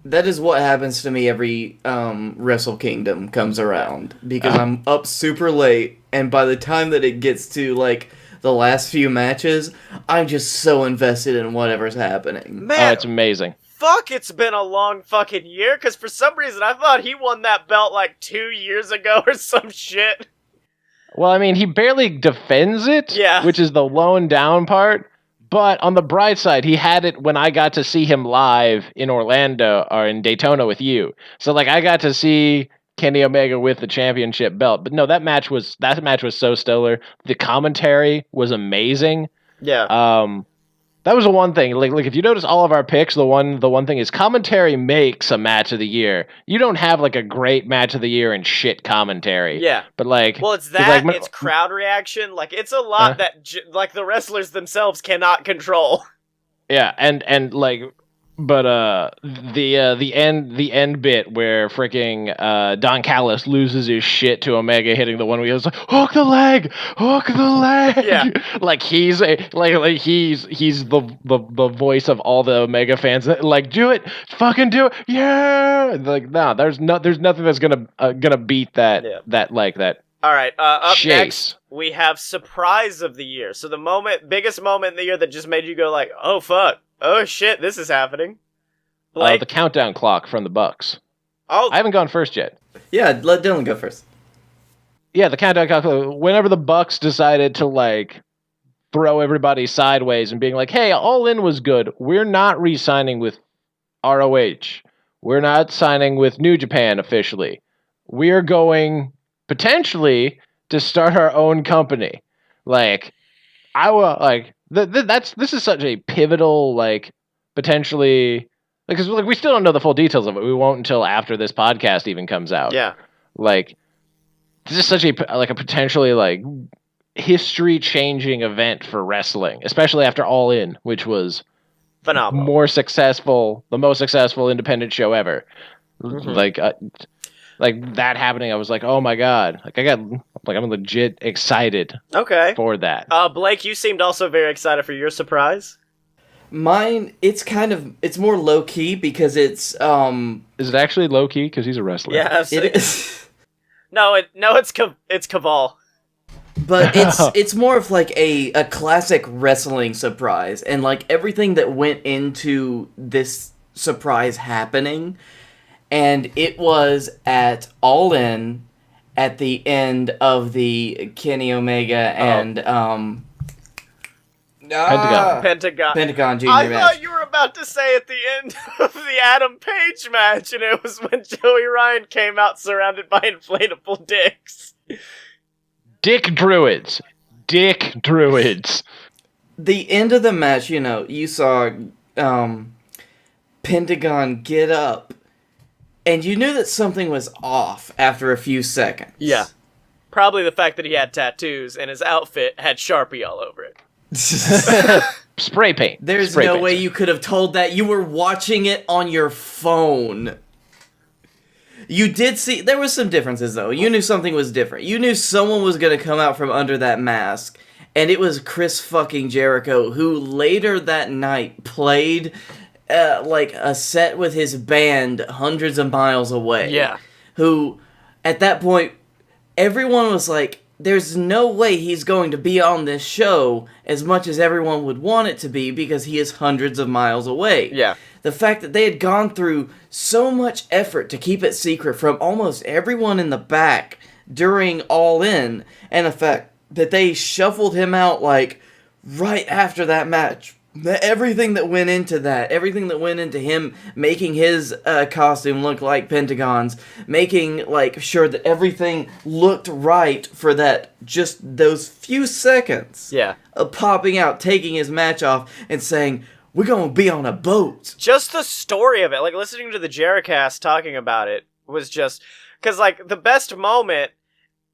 That is what happens to me every Wrestle Kingdom comes around, because I'm up super late, and by the time that it gets to like the last few matches, I'm just so invested in whatever's happening. Man, Oh, it's amazing. fuck, it's been a long fucking year, because for some reason I thought he won that belt like 2 years ago or some shit. Well, I mean, he barely defends it, Yeah. which is the lone down part. But on the bright side, he had it when I got to see him live in Orlando or in Daytona with you. So like I got to see Kenny Omega with the championship belt. But no, that match was so stellar. The commentary was amazing. Yeah. That was the one thing. Like if you notice all of our picks, the one thing is commentary makes a match of the year. You don't have like a great match of the year and shit commentary. Yeah. But like, Well, it's that, like, it's crowd reaction. Like, it's a lot that, like, the wrestlers themselves cannot control. yeah, and like, but the end bit where freaking Don Callis loses his shit to Omega hitting the one where he was like, hook the leg. Yeah. Like he's he's the voice of all the Omega fans. Like, do it, fucking do it, yeah. Like, no, there's nothing that's gonna beat that. Yeah. that. All right, up Chase. next, we have Surprise of the Year. So the biggest moment in the year that just made you go like, oh, fuck. Oh, shit, this is happening. Blake? The countdown clock from the Bucks. Oh, I haven't gone first yet. Yeah, let Dylan go first. Yeah, the countdown clock. Whenever the Bucks decided to like throw everybody sideways and being like, "Hey, All In was good. We're not re-signing with ROH. We're not signing with New Japan officially. We're going potentially to start our own company." Like, this is such a pivotal, like, potentially, because like we still don't know the full details of it. We won't until after this podcast even comes out. Yeah. Like, this is such a potentially like history-changing event for wrestling, especially after All In, which was phenomenal, the most successful independent show ever. Mm-hmm. Like that happening, I was like, oh my god! I'm legit excited. Okay. For that. Blake, you seemed also very excited for your surprise. Mine, it's more low key because it's Is it actually low key? Because he's a wrestler. Yeah. It is. it's Caval. But it's more of like a classic wrestling surprise, and like everything that went into this surprise happening, and it was at All In at the end of the Kenny Omega and Pentagon Junior I match. thought you were about to say at the end of the Adam Page match, and it was when Joey Ryan came out surrounded by inflatable dicks. Dick druids. The end of the match, you saw Pentagon get up, and you knew that something was off after a few seconds. Yeah. Probably the fact that he had tattoos and his outfit had Sharpie all over it. Spray paint. There's no way you could have told that. You were watching it on your phone. You did see, there was some differences though. You knew something was different. You knew someone was going to come out from under that mask. And it was Chris fucking Jericho, who later that night played like a set with his band hundreds of miles away. Yeah. Who, at that point, everyone was like, there's no way he's going to be on this show as much as everyone would want it to be because he is hundreds of miles away. Yeah. The fact that they had gone through so much effort to keep it secret from almost everyone in the back during All In, and the fact that they shuffled him out like right after that match. Everything that went into that, everything that went into him making his costume look like Pentagon's, making like sure that everything looked right for that, just those few seconds. Yeah. Of popping out, taking his match off, and saying, "We're gonna be on a boat." Just the story of it, like listening to the Jericho talking about it was just, because like the best moment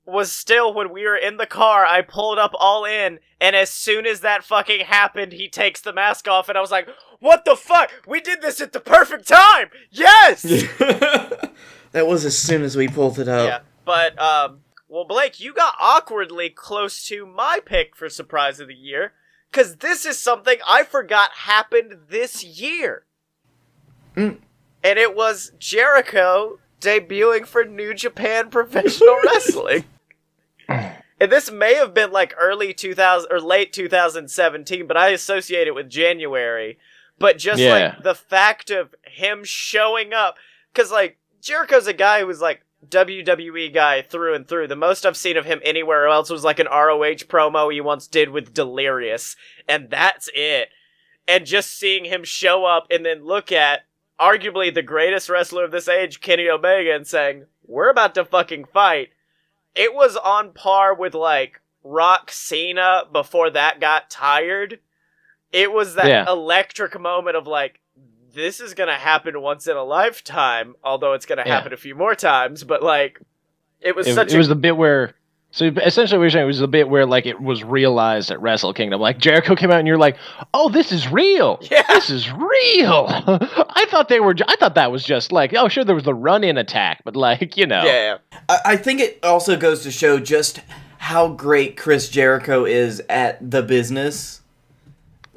was still when we were in the car, I pulled up All In, and as soon as that fucking happened, he takes the mask off, and I was like, what the fuck? We did this at the perfect time! Yes! That was as soon as we pulled it up. Yeah, but, well, Blake, you got awkwardly close to my pick for Surprise of the Year, because this is something I forgot happened this year. And it was Jericho debuting for New Japan Professional Wrestling. And this may have been like early 2000 or late 2017, but I associate it with January. But just like the fact of him showing up, because like Jericho's a guy who was like WWE guy through and through. The most I've seen of him anywhere else was like an ROH promo he once did with Delirious, and that's it. And just seeing him show up and then look at arguably the greatest wrestler of this age, Kenny Omega, and saying, we're about to fucking fight. It was on par with, like, Rock Cena before that got tired. It was that electric moment of, like, this is gonna happen once in a lifetime, although it's gonna happen a few more times, but, like, it was the bit where... So essentially what you're saying was the bit where like it was realized at Wrestle Kingdom. Like Jericho came out and you're like, oh, this is real. Yeah. This is real. I thought that was just like, oh, sure, there was the run-in attack, but like, you know. Yeah. I think it also goes to show just how great Chris Jericho is at the business.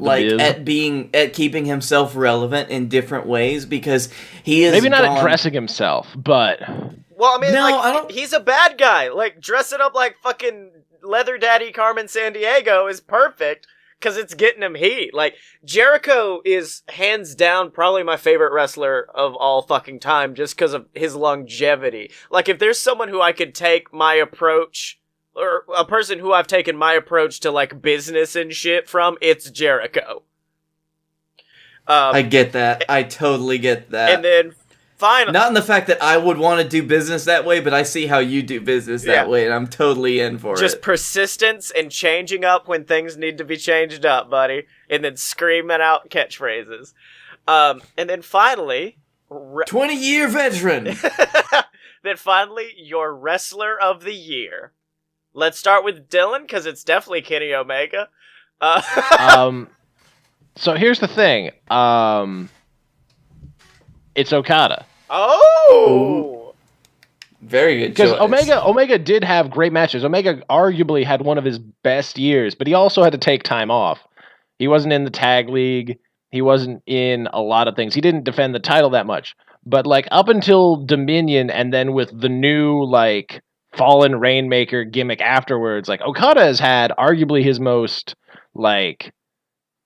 At keeping himself relevant in different ways, because he is maybe not at dressing himself, but... Well, I mean, he's a bad guy. Like, dressing up like fucking Leather Daddy Carmen Sandiego is perfect, because it's getting him heat. Like, Jericho is hands down probably my favorite wrestler of all fucking time, just because of his longevity. Like, if there's someone who I could take my approach, or a person who I've taken my approach to, like, business and shit from, it's Jericho. I get that. I totally get that. And then finally. Not in the fact that I would want to do business that way, but I see how you do business that way, and I'm totally in for it. Just persistence and changing up when things need to be changed up, buddy. And then screaming out catchphrases. And then finally... 20-year veteran! Then finally, your Wrestler of the Year. Let's start with Dylan, because it's definitely Kenny Omega. So here's the thing. It's Okada. Oh! Very good choice. Because Omega did have great matches. Omega arguably had one of his best years, but he also had to take time off. He wasn't in the tag league. He wasn't in a lot of things. He didn't defend the title that much. But like up until Dominion and then with the new like Fallen Rainmaker gimmick afterwards, like Okada has had arguably his most like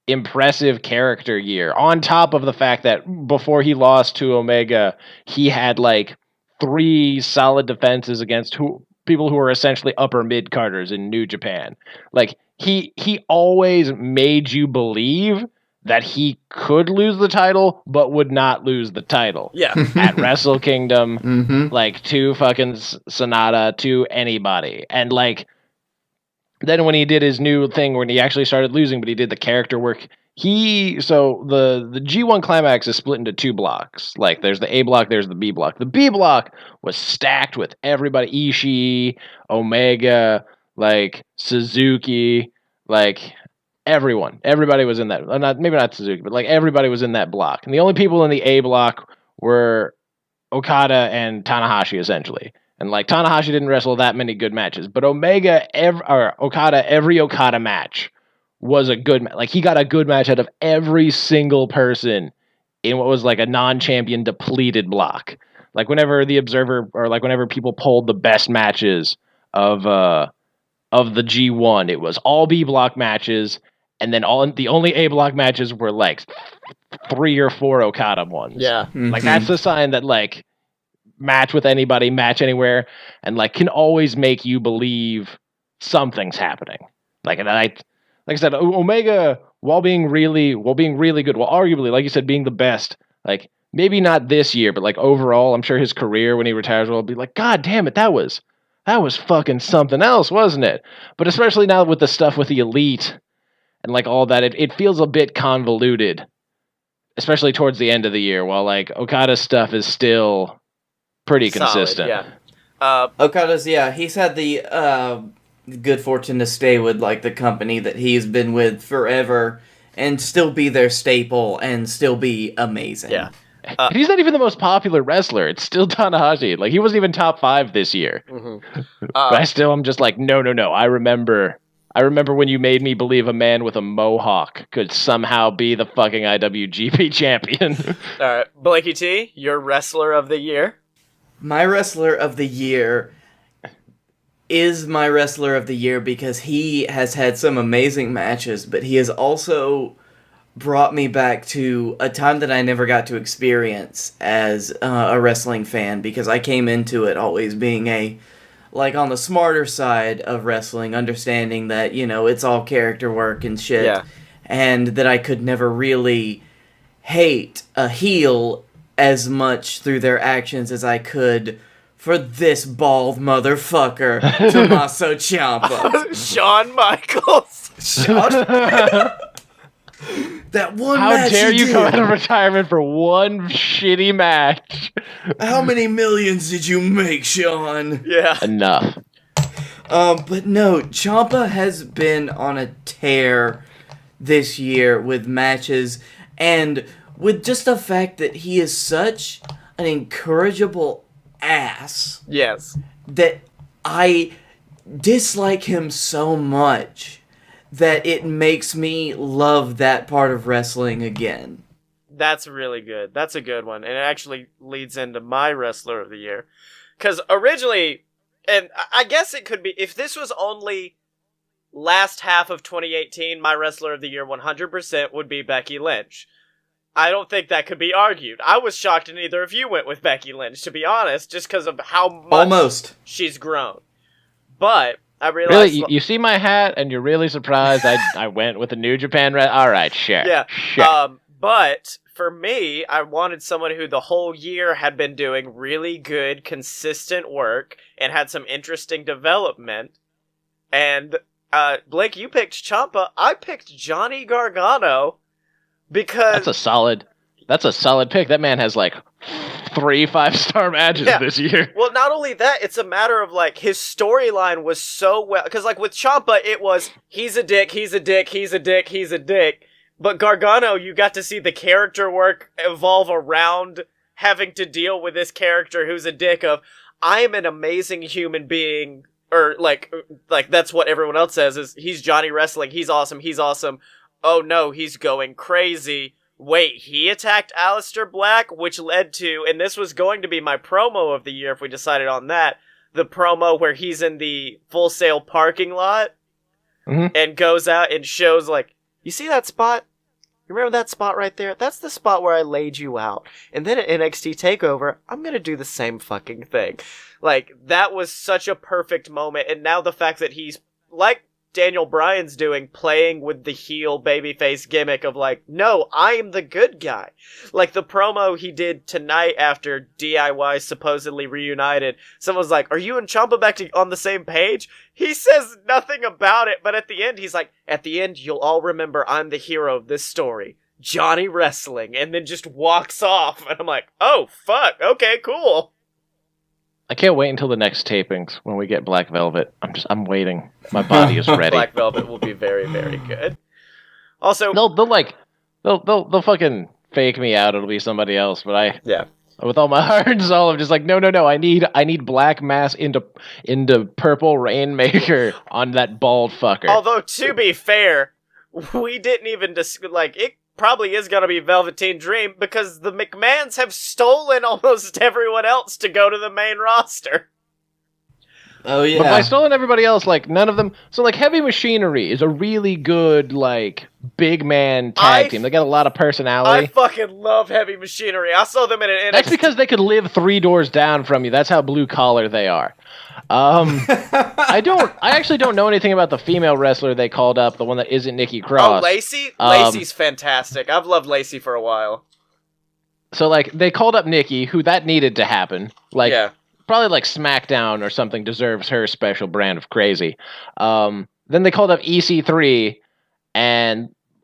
impressive character year, on top of the fact that before he lost to Omega, he had like 3 solid defenses against people who are essentially upper mid-carders in New Japan. Like he always made you believe that he could lose the title, but would not lose the title. Yeah. At Wrestle Kingdom, like to fucking Sonata, to anybody. And like, then when he did his new thing, when he actually started losing, but he did the character work, so the G1 Climax is split into 2 blocks. Like, there's the A block, there's the B block. The B block was stacked with everybody, Ishii, Omega, like, Suzuki, like... Everybody was in that. Maybe not Suzuki, but like everybody was in that block. And the only people in the A block were Okada and Tanahashi, essentially. And like Tanahashi didn't wrestle that many good matches, but Okada, every Okada match was a good match. Like he got a good match out of every single person in what was like a non-champion depleted block. Like whenever the Observer or like whenever people polled the best matches of the G1, it was all B block matches. And then the only A block matches were like 3 or 4 Okada ones. Yeah. Like that's the sign that like match with anybody, match anywhere, and like can always make you believe something's happening. Like I said, Omega, while being really good, well arguably, like you said, being the best, like maybe not this year, but like overall, I'm sure his career when he retires will be like, God damn it, that was fucking something else, wasn't it? But especially now with the stuff with the Elite and like all that, it feels a bit convoluted, especially towards the end of the year, while like Okada's stuff is still pretty consistent. Solid, yeah. Okada's, he's had the good fortune to stay with like the company that he's been with forever and still be their staple and still be amazing. Yeah. He's not even the most popular wrestler. It's still Tanahashi. Like he wasn't even top 5 this year. But I'm just like, no. I remember when you made me believe a man with a mohawk could somehow be the fucking IWGP champion. All right, Blakey T, your Wrestler of the Year. My Wrestler of the Year is my Wrestler of the Year because he has had some amazing matches, but he has also brought me back to a time that I never got to experience as a wrestling fan, because I came into it always being on the smarter side of wrestling, understanding that, it's all character work and shit, and that I could never really hate a heel as much through their actions as I could for this bald motherfucker, Tommaso Ciampa. Shawn Michaels. That one How match dare you did. come out of retirement for one shitty match? How many millions did you make, Sean? Yeah. Enough. But no, Ciampa has been on a tear this year with matches and with just the fact that he is such an incorrigible ass. Yes. That I dislike him so much that it makes me love that part of wrestling again. That's really good. That's a good one. And it actually leads into my Wrestler of the Year. Because originally, and I guess it could be, if this was only last half of 2018, my Wrestler of the Year 100% would be Becky Lynch. I don't think that could be argued. I was shocked neither of you went with Becky Lynch, to be honest, just because of how much she's grown. But I realized... Really? You see my hat and you're really surprised I went with the New Japan... All right, sure. Yeah. Sure. But for me, I wanted someone who the whole year had been doing really good, consistent work and had some interesting development. And Blake, you picked Ciampa. I picked Johnny Gargano because That's a solid pick. That man has like 3 5-star matches this year. Well, not only that, it's a matter of like his storyline was so well, because like with Ciampa, it was he's a dick, he's a dick, he's a dick, he's a dick. But Gargano, you got to see the character work evolve around having to deal with this character who's a dick of, I am an amazing human being, or like that's what everyone else says is he's Johnny Wrestling, he's awesome. Oh no, he's going crazy. Wait, he attacked Aleister Black, which led to, and this was going to be my promo of the year if we decided on that, the promo where he's in the Full Sail parking lot and goes out and shows like, you see that spot? You remember that spot right there? That's the spot where I laid you out. And then at NXT TakeOver, I'm gonna do the same fucking thing. Like, that was such a perfect moment, and now the fact that he's, like Daniel Bryan's doing, playing with the heel babyface gimmick of like, no, I am the good guy. Like the promo he did tonight after DIY supposedly reunited, someone's like, are you and Ciampa back on the same page? He says nothing about it, but at the end he's like, at the end you'll all remember I'm the hero of this story, Johnny Wrestling, and then just walks off, and I'm like, oh fuck, okay, cool. I can't wait until the next tapings when we get Black Velvet. I'm waiting. My body is ready. Black Velvet will be very, very good. Also, they'll fucking fake me out. It'll be somebody else. But yeah, with all my heart and soul, I'm just like, no. I need Black Mass into Purple Rainmaker on that bald fucker. Although to be fair, we didn't even it probably is going to be Velveteen Dream because the McMahons have stolen almost everyone else to go to the main roster. Oh, yeah. But by stolen everybody else, like, none of them... So, like, Heavy Machinery is a really good, like, big man tag team. They got a lot of personality. I fucking love Heavy Machinery. I saw them in an NXT... That's because they could live 3 doors down from you. That's how blue-collar they are. I actually don't know anything about the female wrestler they called up, the one that isn't Nikki Cross. Oh, Lacey? Lacey's fantastic. I've loved Lacey for a while. So, like, they called up Nikki, who that needed to happen. Like, yeah. Probably, like, SmackDown or something deserves her special brand of crazy. Then they called up EC3,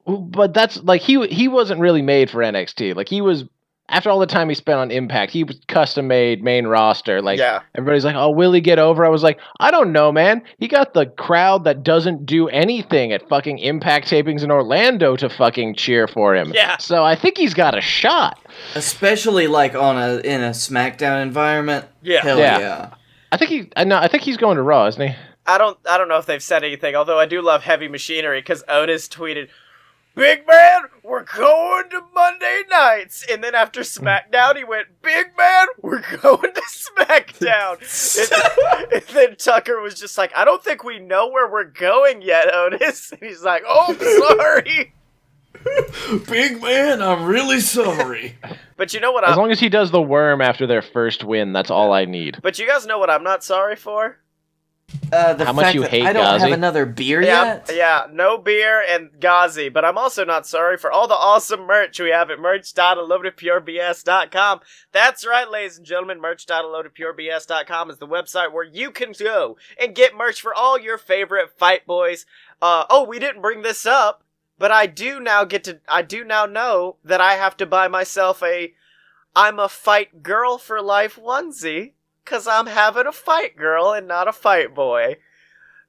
but that's, like, he wasn't really made for NXT. Like, he was... After all the time he spent on Impact, he was custom-made main roster. Like, Everybody's like, oh, will he get over? I was like, I don't know, man. He got the crowd that doesn't do anything at fucking Impact tapings in Orlando to fucking cheer for him. Yeah. So I think he's got a shot. Especially, like, in a SmackDown environment. Yeah. Hell yeah. I think he's going to Raw, isn't he? I don't know if they've said anything, although I do love Heavy Machinery, because Otis tweeted, Big man, we're going to Monday nights. And then after SmackDown, he went, Big man, we're going to SmackDown. and then Tucker was just like, I don't think we know where we're going yet, Otis. And he's like, oh, I'm sorry. Big man, I'm really sorry. But you know what? As long as he does the worm after their first win, that's all I need. But you guys know what I'm not sorry for? How much you hate I don't Ghazi? have another beer yet? Yeah, no beer and Ghazi. But I'm also not sorry for all the awesome merch we have at merch.unloadedpurebs.com. That's right, ladies and gentlemen. Merch.unloadedpurebs.com is the website where you can go and get merch for all your favorite Fight Boys. We didn't bring this up, but I do now know that I have to buy myself I'm a Fight Girl for Life onesie. Because I'm having a fight girl and not a fight boy.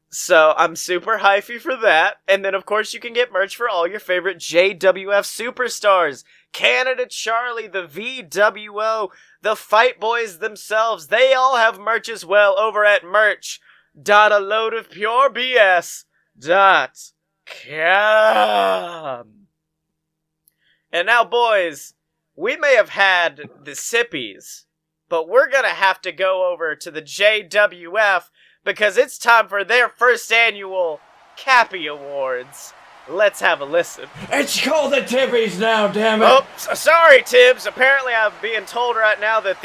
So I'm super hyphy for that. And then, of course, you can get merch for all your favorite JWF superstars. Canada Charlie, the VWO, the Fight Boys themselves. They all have merch as well over at merch.aloadofpurebs.com. And now, boys, we may have had the Sippies, but we're going to have to go over to the JWF because it's time for their first annual Cappy Awards. Let's have a listen. It's called the Tibbys now, damn it. Oh, sorry, Tibbs. Apparently I'm being told right now that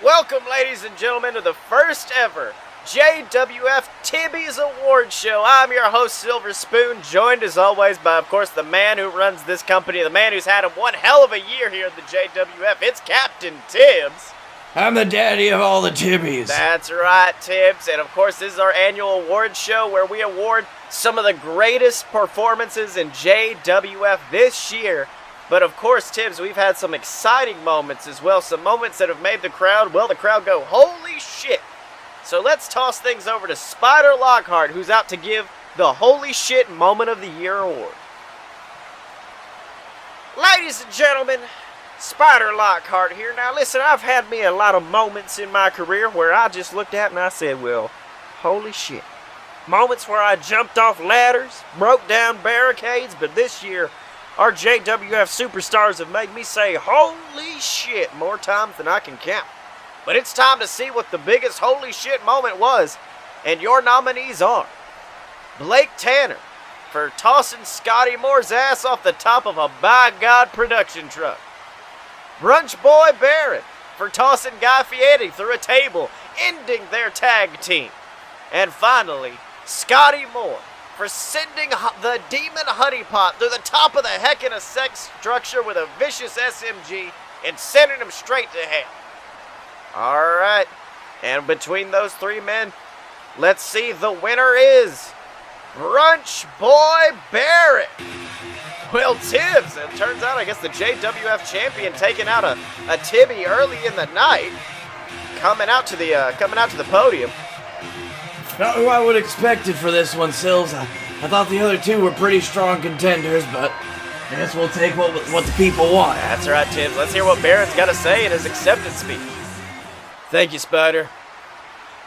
welcome, ladies and gentlemen, to the first ever JWF Tibbys Award Show. I'm your host, Silver Spoon, joined as always by, of course, the man who runs this company, the man who's had one hell of a year here at the JWF. It's Captain Tibbs. I'm the daddy of all the Tibbys. That's right, Tibbs. And of course, this is our annual award show where we award some of the greatest performances in JWF this year. But of course, Tibbs, we've had some exciting moments as well. Some moments that have made the crowd go, holy shit. So let's toss things over to Spider Lockhart, who's out to give the Holy Shit Moment of the Year award. Ladies and gentlemen, Spider Lockhart here. Now listen, I've had me a lot of moments in my career where I just looked at and I said, well, holy shit. Moments where I jumped off ladders, broke down barricades, but this year, our JWF superstars have made me say, holy shit, more times than I can count. But it's time to see what the biggest holy shit moment was, and your nominees are Blake Tanner for tossing Scottye Moore's ass off the top of a by God production truck. Brunch Boy Barrett for tossing Guy Fieri through a table, ending their tag team. And finally, Scottye Moore for sending the Demon Honeypot through the top of the heck in a sex structure with a vicious SMG and sending him straight to hell. Alright, and between those three men, let's see, the winner is Brunch Boy Barrett. Well, Tibbs, it turns out, I guess the JWF champion taking out a Tibby early in the night, coming out to the podium. Not who I would have expected for this one, Sills. I thought the other two were pretty strong contenders, but I guess we'll take what the people want. That's right, Tibbs. Let's hear what Barrett's got to say in his acceptance speech. Thank you, Spider.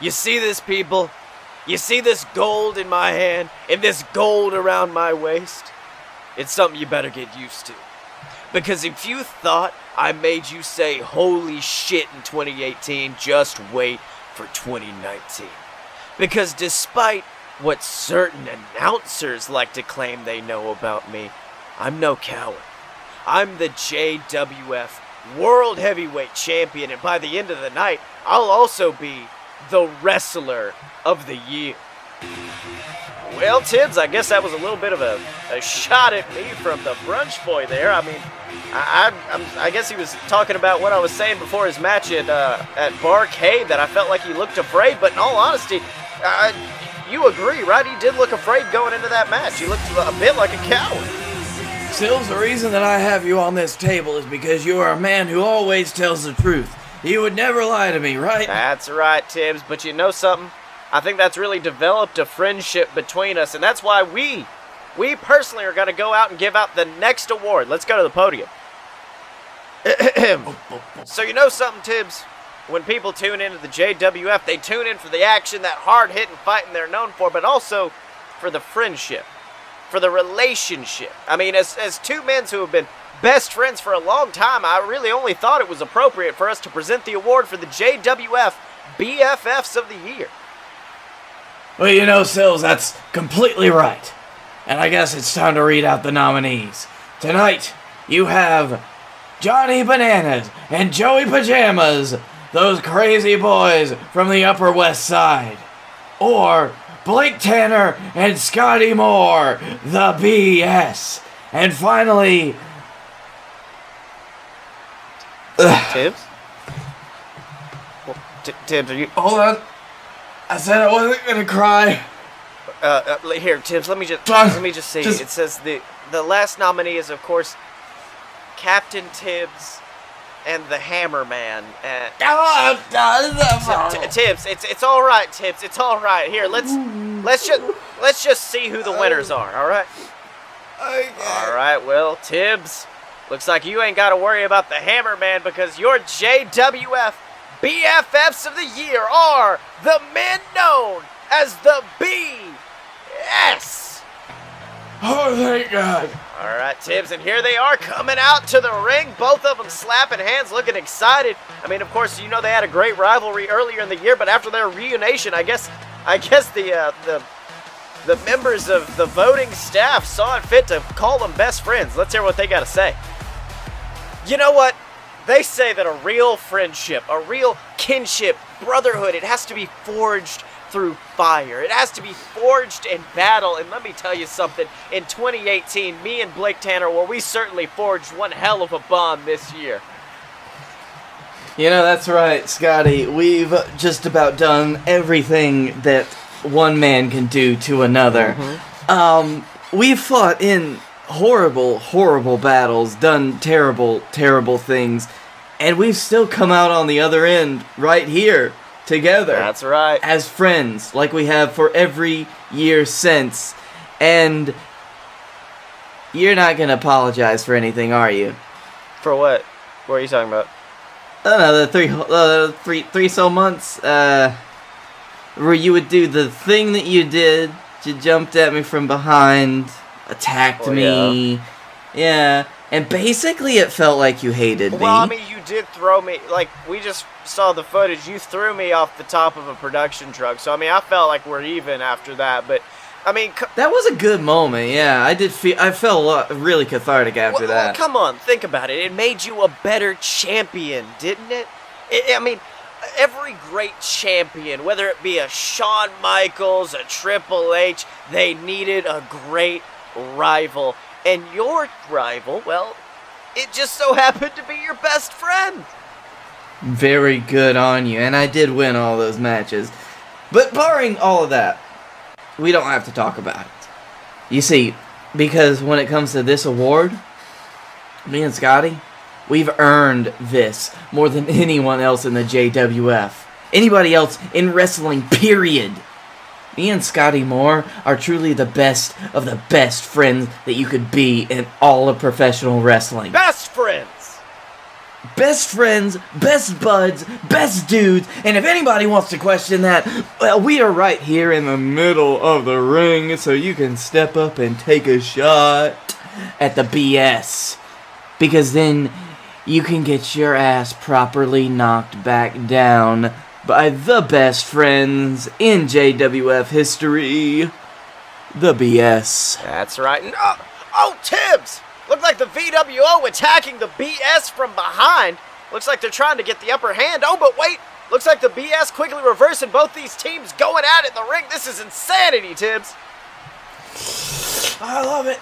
You see this, people? You see this gold in my hand and this gold around my waist? It's something you better get used to. Because if you thought I made you say holy shit in 2018, just wait for 2019. Because despite what certain announcers like to claim they know about me, I'm no coward. I'm the JWF World Heavyweight Champion, and by the end of the night, I'll also be the Wrestler of the Year. Well, Tibbs, I guess that was a little bit of a shot at me from the Brunch Boy there. I mean, I guess he was talking about what I was saying before his match at Barcade, that I felt like he looked afraid, but in all honesty, you agree, right? He did look afraid going into that match. He looked a bit like a coward. Sills, the reason that I have you on this table is because you are a man who always tells the truth. You would never lie to me, right? That's right, Tibbs, but you know something? I think that's really developed a friendship between us, and that's why we personally are going to go out and give out the next award. Let's go to the podium. So you know something, Tibbs? When people tune into the JWF, they tune in for the action, that hard-hitting fighting they're known for, but also for the friendship, for the relationship. I mean, as two men who have been best friends for a long time, I really only thought it was appropriate for us to present the award for the JWF BFFs of the Year. Well, you know, Sills, that's completely right. And I guess it's time to read out the nominees. Tonight, you have Johnny Bananas and Joey Pajamas, those crazy boys from the Upper West Side. Or Blake Tanner and Scottye Moore, the BS. And finally... Tibbs? Well, Tibbs, are you... Hold on. I said I wasn't gonna cry. Here, Tibbs, let me just see. It says the last nominee is, of course, Captain Tibbs and the Hammerman. Tibbs, it's all right, Tibbs. It's all right. Here, let's just see who the winners are. All right. Okay. All right. Well, Tibbs, looks like you ain't got to worry about the Hammerman because your JWF BFFs of the Year are the men known as the BS. Oh, thank God. All right, Tibbs, and here they are coming out to the ring. Both of them slapping hands, looking excited. I mean, of course, you know they had a great rivalry earlier in the year, but after their reunition, I guess the members of the voting staff saw it fit to call them best friends. Let's hear what they got to say. You know what? They say that a real friendship, a real kinship, brotherhood, it has to be forged through fire. It has to be forged in battle. And let me tell you something, in 2018, me and Blake Tanner, well, we certainly forged one hell of a bond this year. You know, that's right, Scottye. We've just about done everything that one man can do to another. We've fought in horrible, horrible battles, done terrible, terrible things, and we've still come out on the other end right here, together. That's right. As friends, like we have for every year since. And you're not going to apologize for anything, are you? For what? What are you talking about? I don't know, the three so months, where you would do the thing that you did. You jumped at me from behind, attacked me. Yeah. And basically it felt like you hated me. Well, I mean, you did throw me, like, we just saw the footage. You threw me off the top of a production truck. So, I mean, I felt like we're even after that. But, I mean... that was a good moment, yeah. I felt really cathartic after that. Well, come on, think about it. It made you a better champion, didn't it? I mean, every great champion, whether it be a Shawn Michaels, a Triple H, they needed a great rival. And your rival, well, it just so happened to be your best friend. Very good on you, and I did win all those matches. But barring all of that, we don't have to talk about it. You see, because when it comes to this award, me and Scottye, we've earned this more than anyone else in the JWF. Anybody else in wrestling, period. Me and Scottye Moore are truly the best of the best friends that you could be in all of professional wrestling. Best friends! Best friends, best buds, best dudes, and if anybody wants to question that, well, we are right here in the middle of the ring, so you can step up and take a shot at the BS. Because then you can get your ass properly knocked back down by the best friends in JWF history, the BS. That's right. And, oh, Tibbs! Looked like the VWO attacking the BS from behind. Looks like they're trying to get the upper hand. Oh, but wait! Looks like the BS quickly reversing both these teams going at it in the ring. This is insanity, Tibbs. I love it.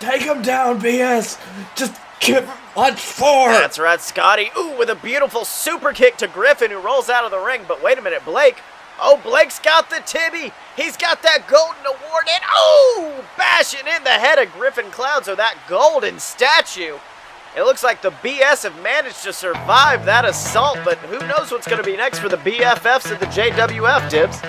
Take them down, BS. Just give what for? That's right, Scottye. Ooh, with a beautiful super kick to Griffin, who rolls out of the ring. But wait a minute, Blake. Oh, Blake's got the Tibby. He's got that golden award. And oh, bashing in the head of Griffin Cloud. So that golden statue. It looks like the BS have managed to survive that assault. But who knows what's going to be next for the BFFs of the JWF, Tibbs.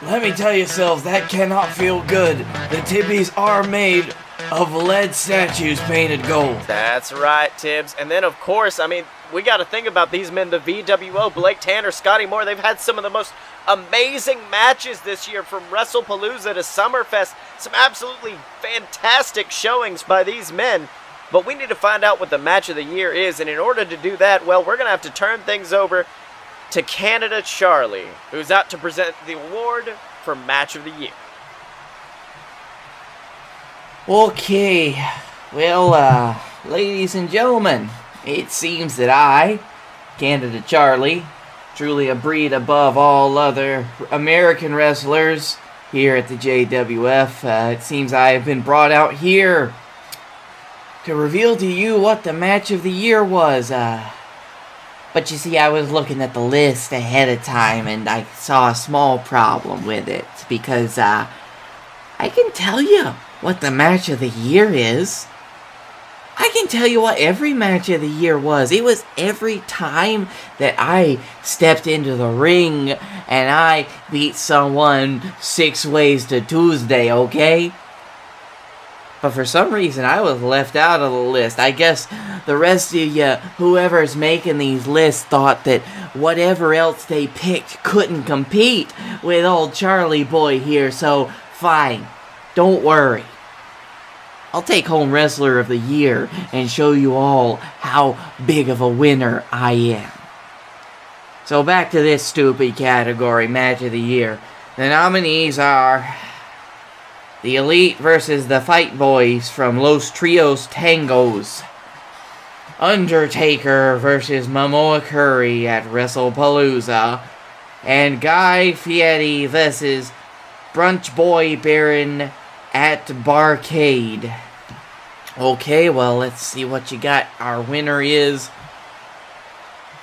Let me tell you, Selves, that cannot feel good. The Tibbys are made of lead statues painted gold. That's right, Tibbs. And then, of course, I mean, we got to think about these men, the VWO, Blake Tanner, Scottye Moore. They've had some of the most amazing matches this year, from WrestlePalooza to Summerfest. Some absolutely fantastic showings by these men. But we need to find out what the match of the year is. And in order to do that, well, we're going to have to turn things over to Canada Charlie, who's out to present the award for Match of the Year. Okay, well, ladies and gentlemen, it seems that I, Canada Charlie, truly a breed above all other American wrestlers here at the JWF, it seems I have been brought out here to reveal to you what the match of the year was. But you see, I was looking at the list ahead of time and I saw a small problem with it, because I can tell you what the match of the year is. I can tell you what every match of the year was. It was every time that I stepped into the ring and I beat someone 6 ways to Tuesday, okay? But for some reason, I was left out of the list. I guess the rest of you, whoever's making these lists, thought that whatever else they picked couldn't compete with old Charlie boy here, so fine. Don't worry. I'll take home Wrestler of the Year and show you all how big of a winner I am. So back to this stupid category, Match of the Year. The nominees are The Elite versus the Fight Boys from Los Trios Tangos. Undertaker versus Momoa Curry at WrestlePalooza. and Guy Fieri versus Brunch Boy Baron at Barcade. Okay, well, let's see what you got. Our winner is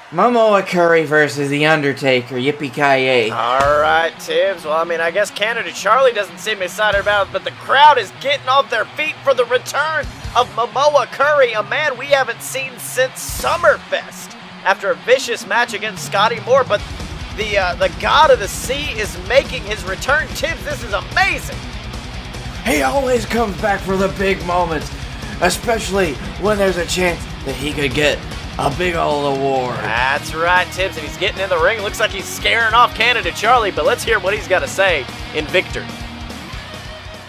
Momoa Curry versus The Undertaker. Yippee-ki-yay. Alright, Tibbs. Well, I mean, I guess Canada Charlie doesn't seem excited about it, but the crowd is getting off their feet for the return of Momoa Curry, a man we haven't seen since Summerfest, after a vicious match against Scottye Moore, but the God of the Sea is making his return. Tibbs, this is amazing. He always comes back for the big moments, especially when there's a chance that he could get a big old award. That's right, Tibbs, and he's getting in the ring. Looks like he's scaring off Canada Charlie, but let's hear what he's got to say in victory.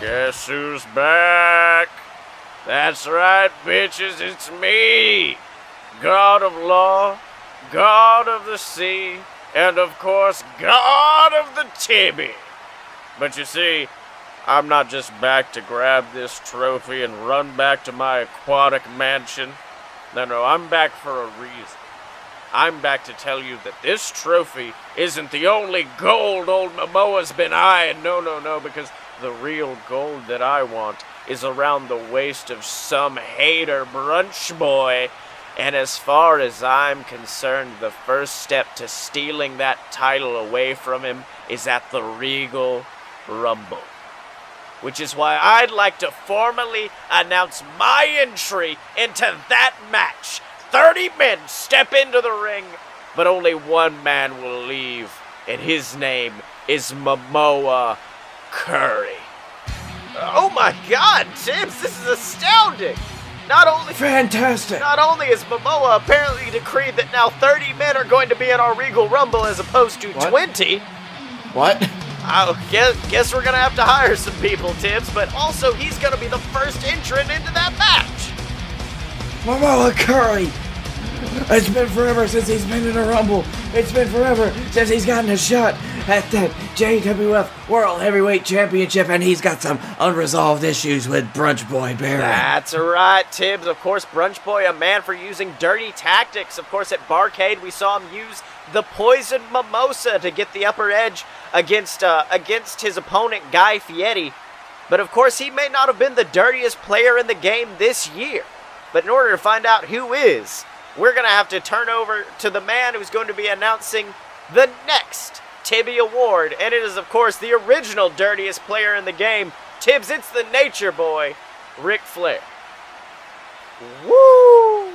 Guess who's back? That's right, bitches, it's me, God of Law, God of the Sea, and of course, God of the Tibby. But you see, I'm not just back to grab this trophy and run back to my aquatic mansion. No, I'm back for a reason. I'm back to tell you that this trophy isn't the only gold old Momoa's been eyeing. No, because the real gold that I want is around the waist of some hater brunch boy. And as far as I'm concerned, the first step to stealing that title away from him is at the Regal Rumble. Which is why I'd like to formally announce my entry into that match. 30 men step into the ring, but only one man will leave, and his name is Momoa Curry. Oh my God, Tibbs, this is astounding! Fantastic! Not only is Momoa apparently decreed that now 30 men are going to be in our Regal Rumble as opposed to 20. What? I guess we're going to have to hire some people, Tibbs, but also he's going to be the first entrant into that match. Momoa Curry! It's been forever since he's been in a Rumble. It's been forever since he's gotten a shot at that JWF World Heavyweight Championship, and he's got some unresolved issues with Brunch Boy Baron. That's right, Tibbs. Of course, Brunch Boy, a man for using dirty tactics. Of course, at Barcade, we saw him use the poison mimosa to get the upper edge against his opponent, Guy Fieri. But of course, he may not have been the dirtiest player in the game this year. But in order to find out who is, we're going to have to turn over to the man who's going to be announcing the next Tibby Award. And it is, of course, the original dirtiest player in the game. Tibbs, it's the Nature Boy, Ric Flair. Woo!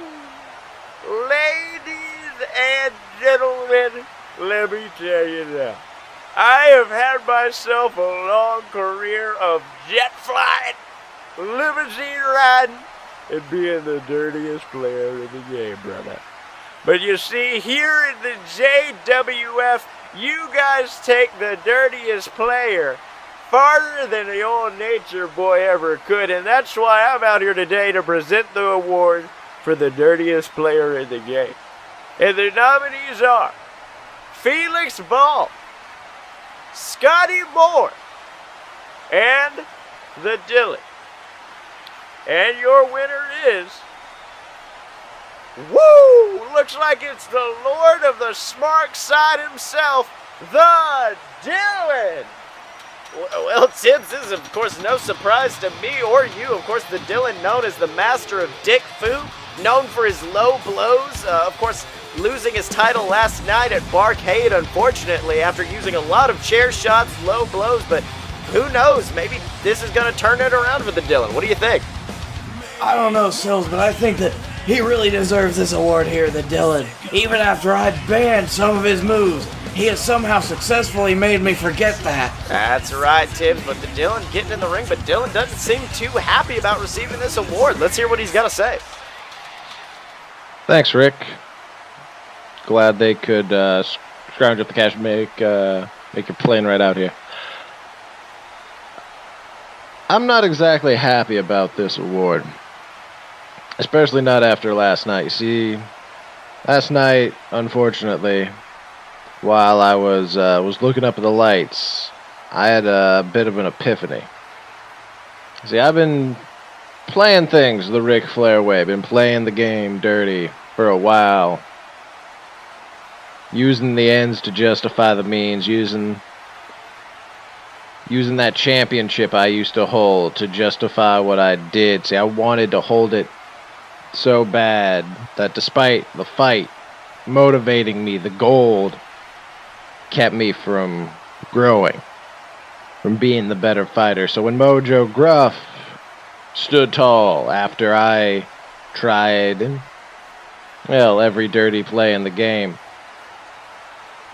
Ladies and gentlemen, let me tell you now. I have had myself a long career of jet flying, limousine riding, and being the dirtiest player in the game, brother. But you see, here in the JWF, you guys take the dirtiest player farther than the old Nature Boy ever could, and that's why I'm out here today to present the award for the dirtiest player in the game. And the nominees are Felix Ball, Scottye Moore, and the Dylan. And your winner is, woo! Looks like it's the Lord of the Smart Side himself, the Dylan! Well, Tibbs, this is, of course, no surprise to me or you. Of course, the Dylan known as the master of Dick Fu, known for his low blows. Of course, losing his title last night at Barcade, unfortunately, after using a lot of chair shots, low blows. But who knows? Maybe this is going to turn it around for the Dylan. What do you think? I don't know, Sills, but I think that he really deserves this award here, the Dylan. Even after I banned some of his moves, he has somehow successfully made me forget that. That's right, Tibbs, but the Dylan getting in the ring, but Dylan doesn't seem too happy about receiving this award. Let's hear what he's got to say. Thanks, Rick. Glad they could scrounge up the cash and make your plane right out here. I'm not exactly happy about this award. Especially not after last night. You see, last night, unfortunately, while I was looking up at the lights, I had a bit of an epiphany. See, I've been playing things the Ric Flair way, been playing the game dirty for a while. using the ends to justify the means, using that championship I used to hold to justify what I did. See, I wanted to hold it so bad that despite the fight motivating me, the gold kept me from growing, from being the better fighter. So when Mojo Gruff stood tall after I tried, well, every dirty play in the game,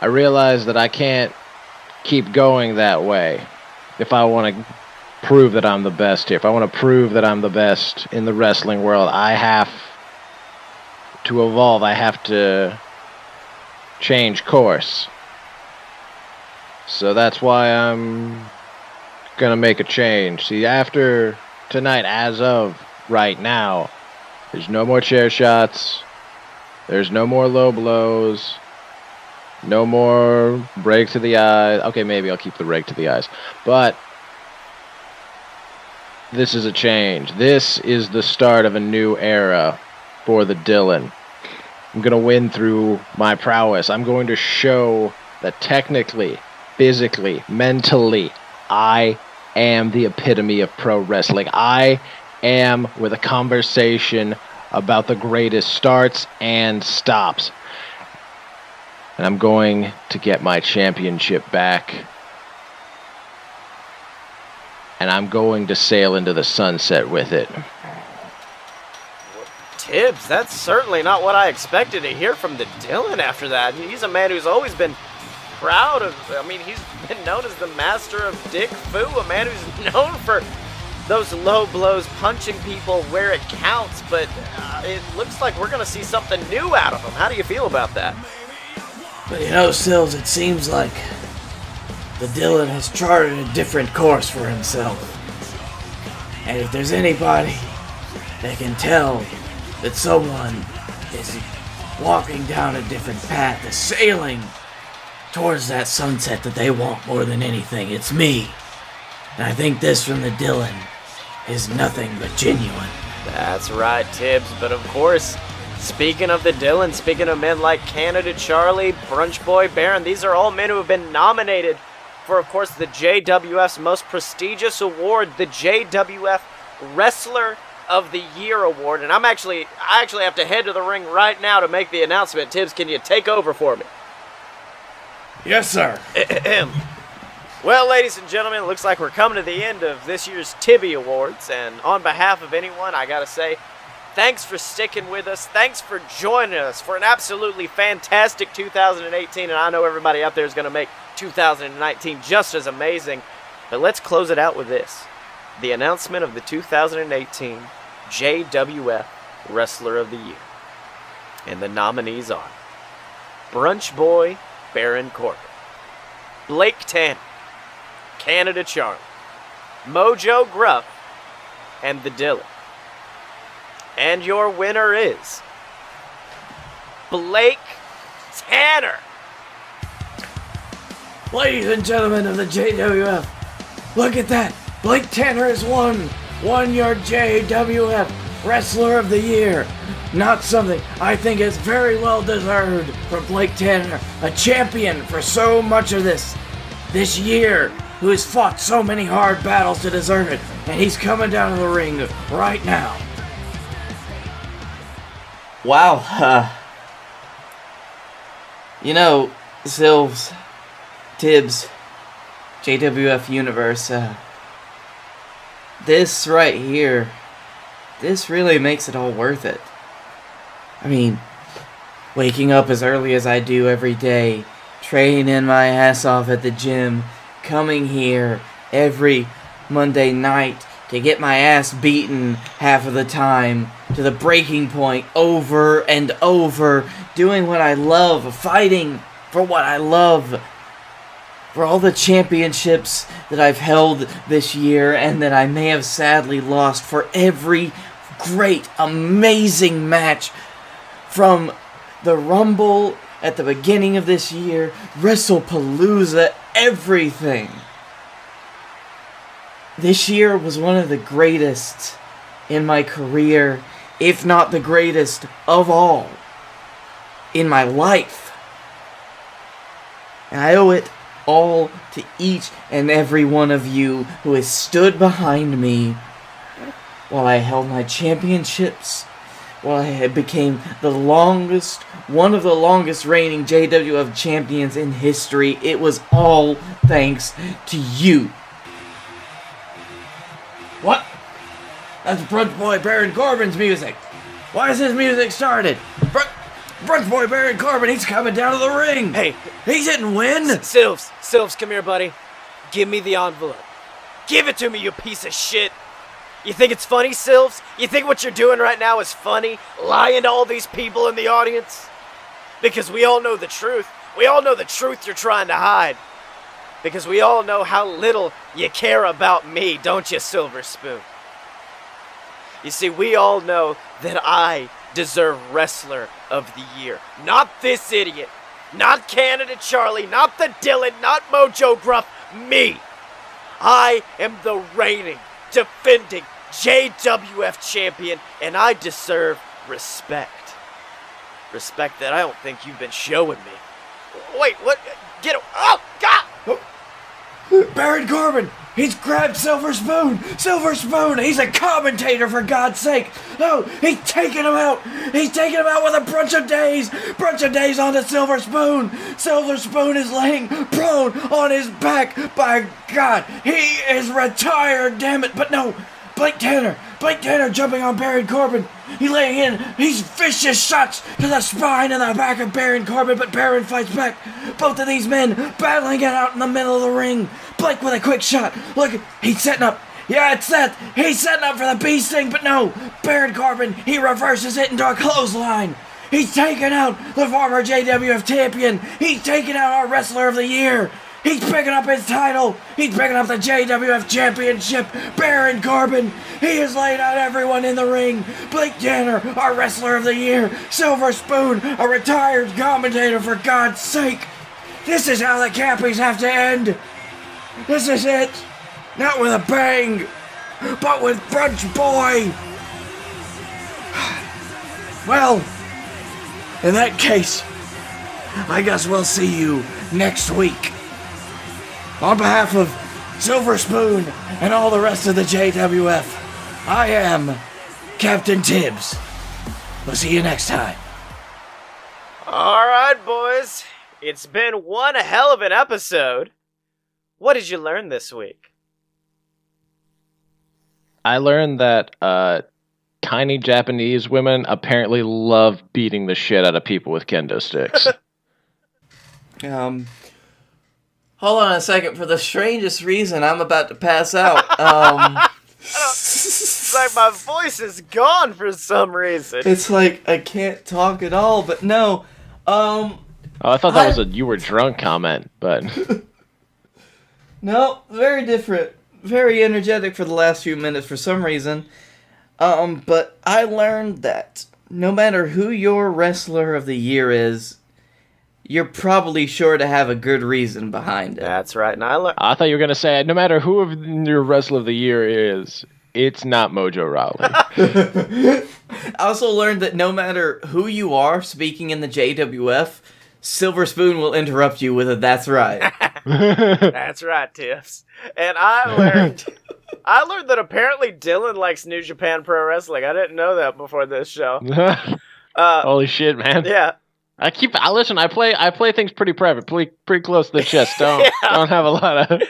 I realized that I can't keep going that way if I want to prove that I'm the best here. If I want to prove that I'm the best in the wrestling world, I have to evolve. I have to change course. So that's why I'm gonna make a change. See, after tonight, as of right now, there's no more chair shots, there's no more low blows, no more break to the eyes. Okay, maybe I'll keep the break to the eyes. But this is a change. This is the start of a new era for the Dylan. I'm going to win through my prowess. I'm going to show that technically, physically, mentally, I am the epitome of pro wrestling. I am where the conversation about the greatest starts and stops. And I'm going to get my championship back. And I'm going to sail into the sunset with it. Tibbs, that's certainly not what I expected to hear from the Dylan after that. He's a man who's always been proud of, he's been known as the master of Dick Fu, a man who's known for those low blows, punching people where it counts, but it looks like we're going to see something new out of him. How do you feel about that? But you know, Sills, it seems like the Dylan has charted a different course for himself. And if there's anybody that can tell that someone is walking down a different path, is sailing towards that sunset that they want more than anything, it's me. And I think this from the Dylan is nothing but genuine. That's right, Tibbs, but of course, speaking of the Dylan, speaking of men like Canada Charlie, Brunch Boy Baron, these are all men who have been nominated for, of course, the JWF's most prestigious award, the JWF Wrestler of the Year award. And I actually have to head to the ring right now to make the announcement. Tibbs, can you take over for me? Yes, sir. Well, ladies and gentlemen, it looks like we're coming to the end of this year's Tibby Awards, and on behalf of anyone, I gotta say, thanks for sticking with us. Thanks for joining us for an absolutely fantastic 2018, and I know everybody out there is gonna make 2019 just as amazing. But let's close it out with this. The announcement of the 2018 JWF Wrestler of the Year. And the nominees are Brunch Boy Baron Corbin, Blake Tanner, Canada Charlie, Mojo Gruff, and the Dylan. And your winner is Blake Tanner. Ladies and gentlemen of the JWF, look at that. Blake Tanner has won your JWF Wrestler of the Year. Not something I think is very well deserved for Blake Tanner, a champion for so much of this year, who has fought so many hard battles to deserve it, and he's coming down to the ring right now. Wow, you know, Silves, Tibbs, JWF Universe, this right here, this really makes it all worth it. I mean, waking up as early as I do every day, training my ass off at the gym, coming here every Monday night to get my ass beaten half of the time to the breaking point over and over, doing what I love, fighting for what I love, for all the championships that I've held this year and that I may have sadly lost, for every great, amazing match from the Rumble at the beginning of this year, WrestlePalooza, everything. This year was one of the greatest in my career, if not the greatest of all in my life. And I owe it all to each and every one of you who has stood behind me while I held my championships, while I became one of the longest reigning JWF champions in history. It was all thanks to you. What? That's Brunch Boy Baron Corbin's music. Why is his music started? Brunch Boy Baron Corbin, he's coming down to the ring. Hey, he didn't win. Silves, come here, buddy. Give me the envelope. Give it to me, you piece of shit. You think it's funny, Silves? You think what you're doing right now is funny? Lying to all these people in the audience? Because we all know the truth. We all know the truth you're trying to hide. Because we all know how little you care about me, don't you, Silver Spoon? You see, we all know that I deserve Wrestler of the Year. Not this idiot. Not Canada Charlie. Not the Dylan. Not Mojo Gruff. Me. I am the reigning, defending JWF champion, and I deserve respect. Respect that I don't think you've been showing me. Wait, what? Get it. Oh, God! Baron Corbin, he's grabbed Silver Spoon. Silver Spoon, he's a commentator, for God's sake. No, he's taking him out. He's taking him out with a bunch of days. Bunch of days onto Silver Spoon. Silver Spoon is laying prone on his back. By God, he is retired, damn it. But no, Blake Tanner jumping on Baron Corbin. He's laying in these vicious shots to the spine and the back of Baron Corbin, but Baron fights back. Both of these men battling it out in the middle of the ring. Blake with a quick shot. Look, he's setting up. Yeah, it's Seth. He's setting up for the bee sting, but no. Baron Corbin, he reverses it into a clothesline. He's taking out the former JWF champion. He's taking out our Wrestler of the Year. He's picking up his title. He's picking up the JWF Championship. Baron Corbin. He is laying out everyone in the ring. Blake Tanner, our Wrestler of the Year. Silver Spoon, a retired commentator, for God's sake. This is how the Cappys have to end. This is it. Not with a bang, but with Brunch Boy. Well, in that case, I guess we'll see you next week. On behalf of Silver Spoon and all the rest of the JWF, I am Captain Tibbs. We'll see you next time. Alright, boys. It's been one hell of an episode. What did you learn this week? I learned that tiny Japanese women apparently love beating the shit out of people with kendo sticks. Hold on a second. For the strangest reason, I'm about to pass out. It's like my voice is gone for some reason. It's like I can't talk at all, but no. Oh, I thought that was a you were drunk comment, but... No, very different. Very energetic for the last few minutes for some reason. But I learned that no matter who your Wrestler of the Year is, you're probably sure to have a good reason behind it. That's right, and I thought you were going to say, no matter who of your Wrestler of the Year is, it's not Mojo Rawley. I also learned that no matter who you are speaking in the JWF, Silver Spoon will interrupt you with a "that's right." That's right, Tiffs. And I learned that apparently Dylan likes New Japan Pro Wrestling. I didn't know that before this show. Holy shit, man! Yeah. I listen. I play things pretty private, pretty close to the chest. Don't have a lot of.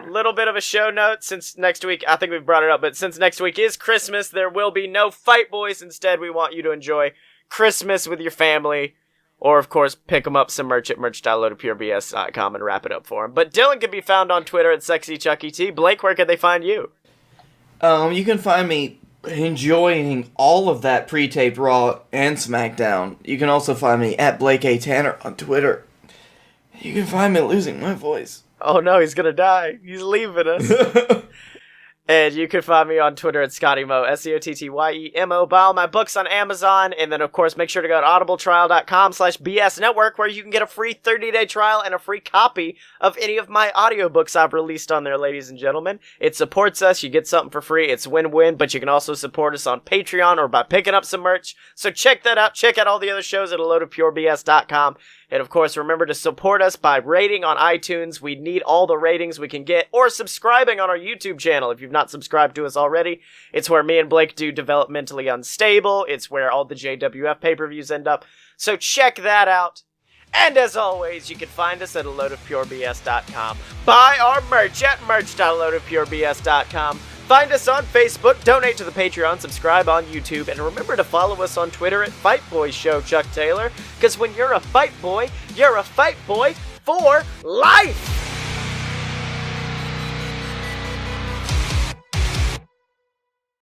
Little bit of a show note. Since next week, I think we've brought it up, but since next week is Christmas, there will be no Fight Boys. Instead, we want you to enjoy Christmas with your family, or of course, pick them up some merch at merch.loadofpurebs.com and wrap it up for them. But Dylan can be found on Twitter at SexyChuckyT. Blake, where can they find you? You can find me enjoying all of that pre-taped Raw and SmackDown. You can also find me at Blake A. Tanner on Twitter. You can find me losing my voice. Oh no, he's gonna die. He's leaving us. And you can find me on Twitter at Scottye Moore, SCOTTYEMO. Buy all my books on Amazon. And then, of course, make sure to go to audibletrial.com/BS Network, where you can get a free 30-day trial and a free copy of any of my audiobooks I've released on there, ladies and gentlemen. It supports us. You get something for free. It's win-win, but you can also support us on Patreon or by picking up some merch. So check that out. Check out all the other shows at loadofpurebs.com. And of course, remember to support us by rating on iTunes. We need all the ratings we can get, or subscribing on our YouTube channel if you've not subscribed to us already. It's where me and Blake do Developmentally Unstable. It's where all the JWF pay-per-views end up. So check that out. And as always, you can find us at aloadofpurebs.com. Buy our merch at merch.aloadofpurebs.com. Find us on Facebook, donate to the Patreon, subscribe on YouTube, and remember to follow us on Twitter at Fight Boy Show, Chuck Taylor, because when you're a fight boy for life!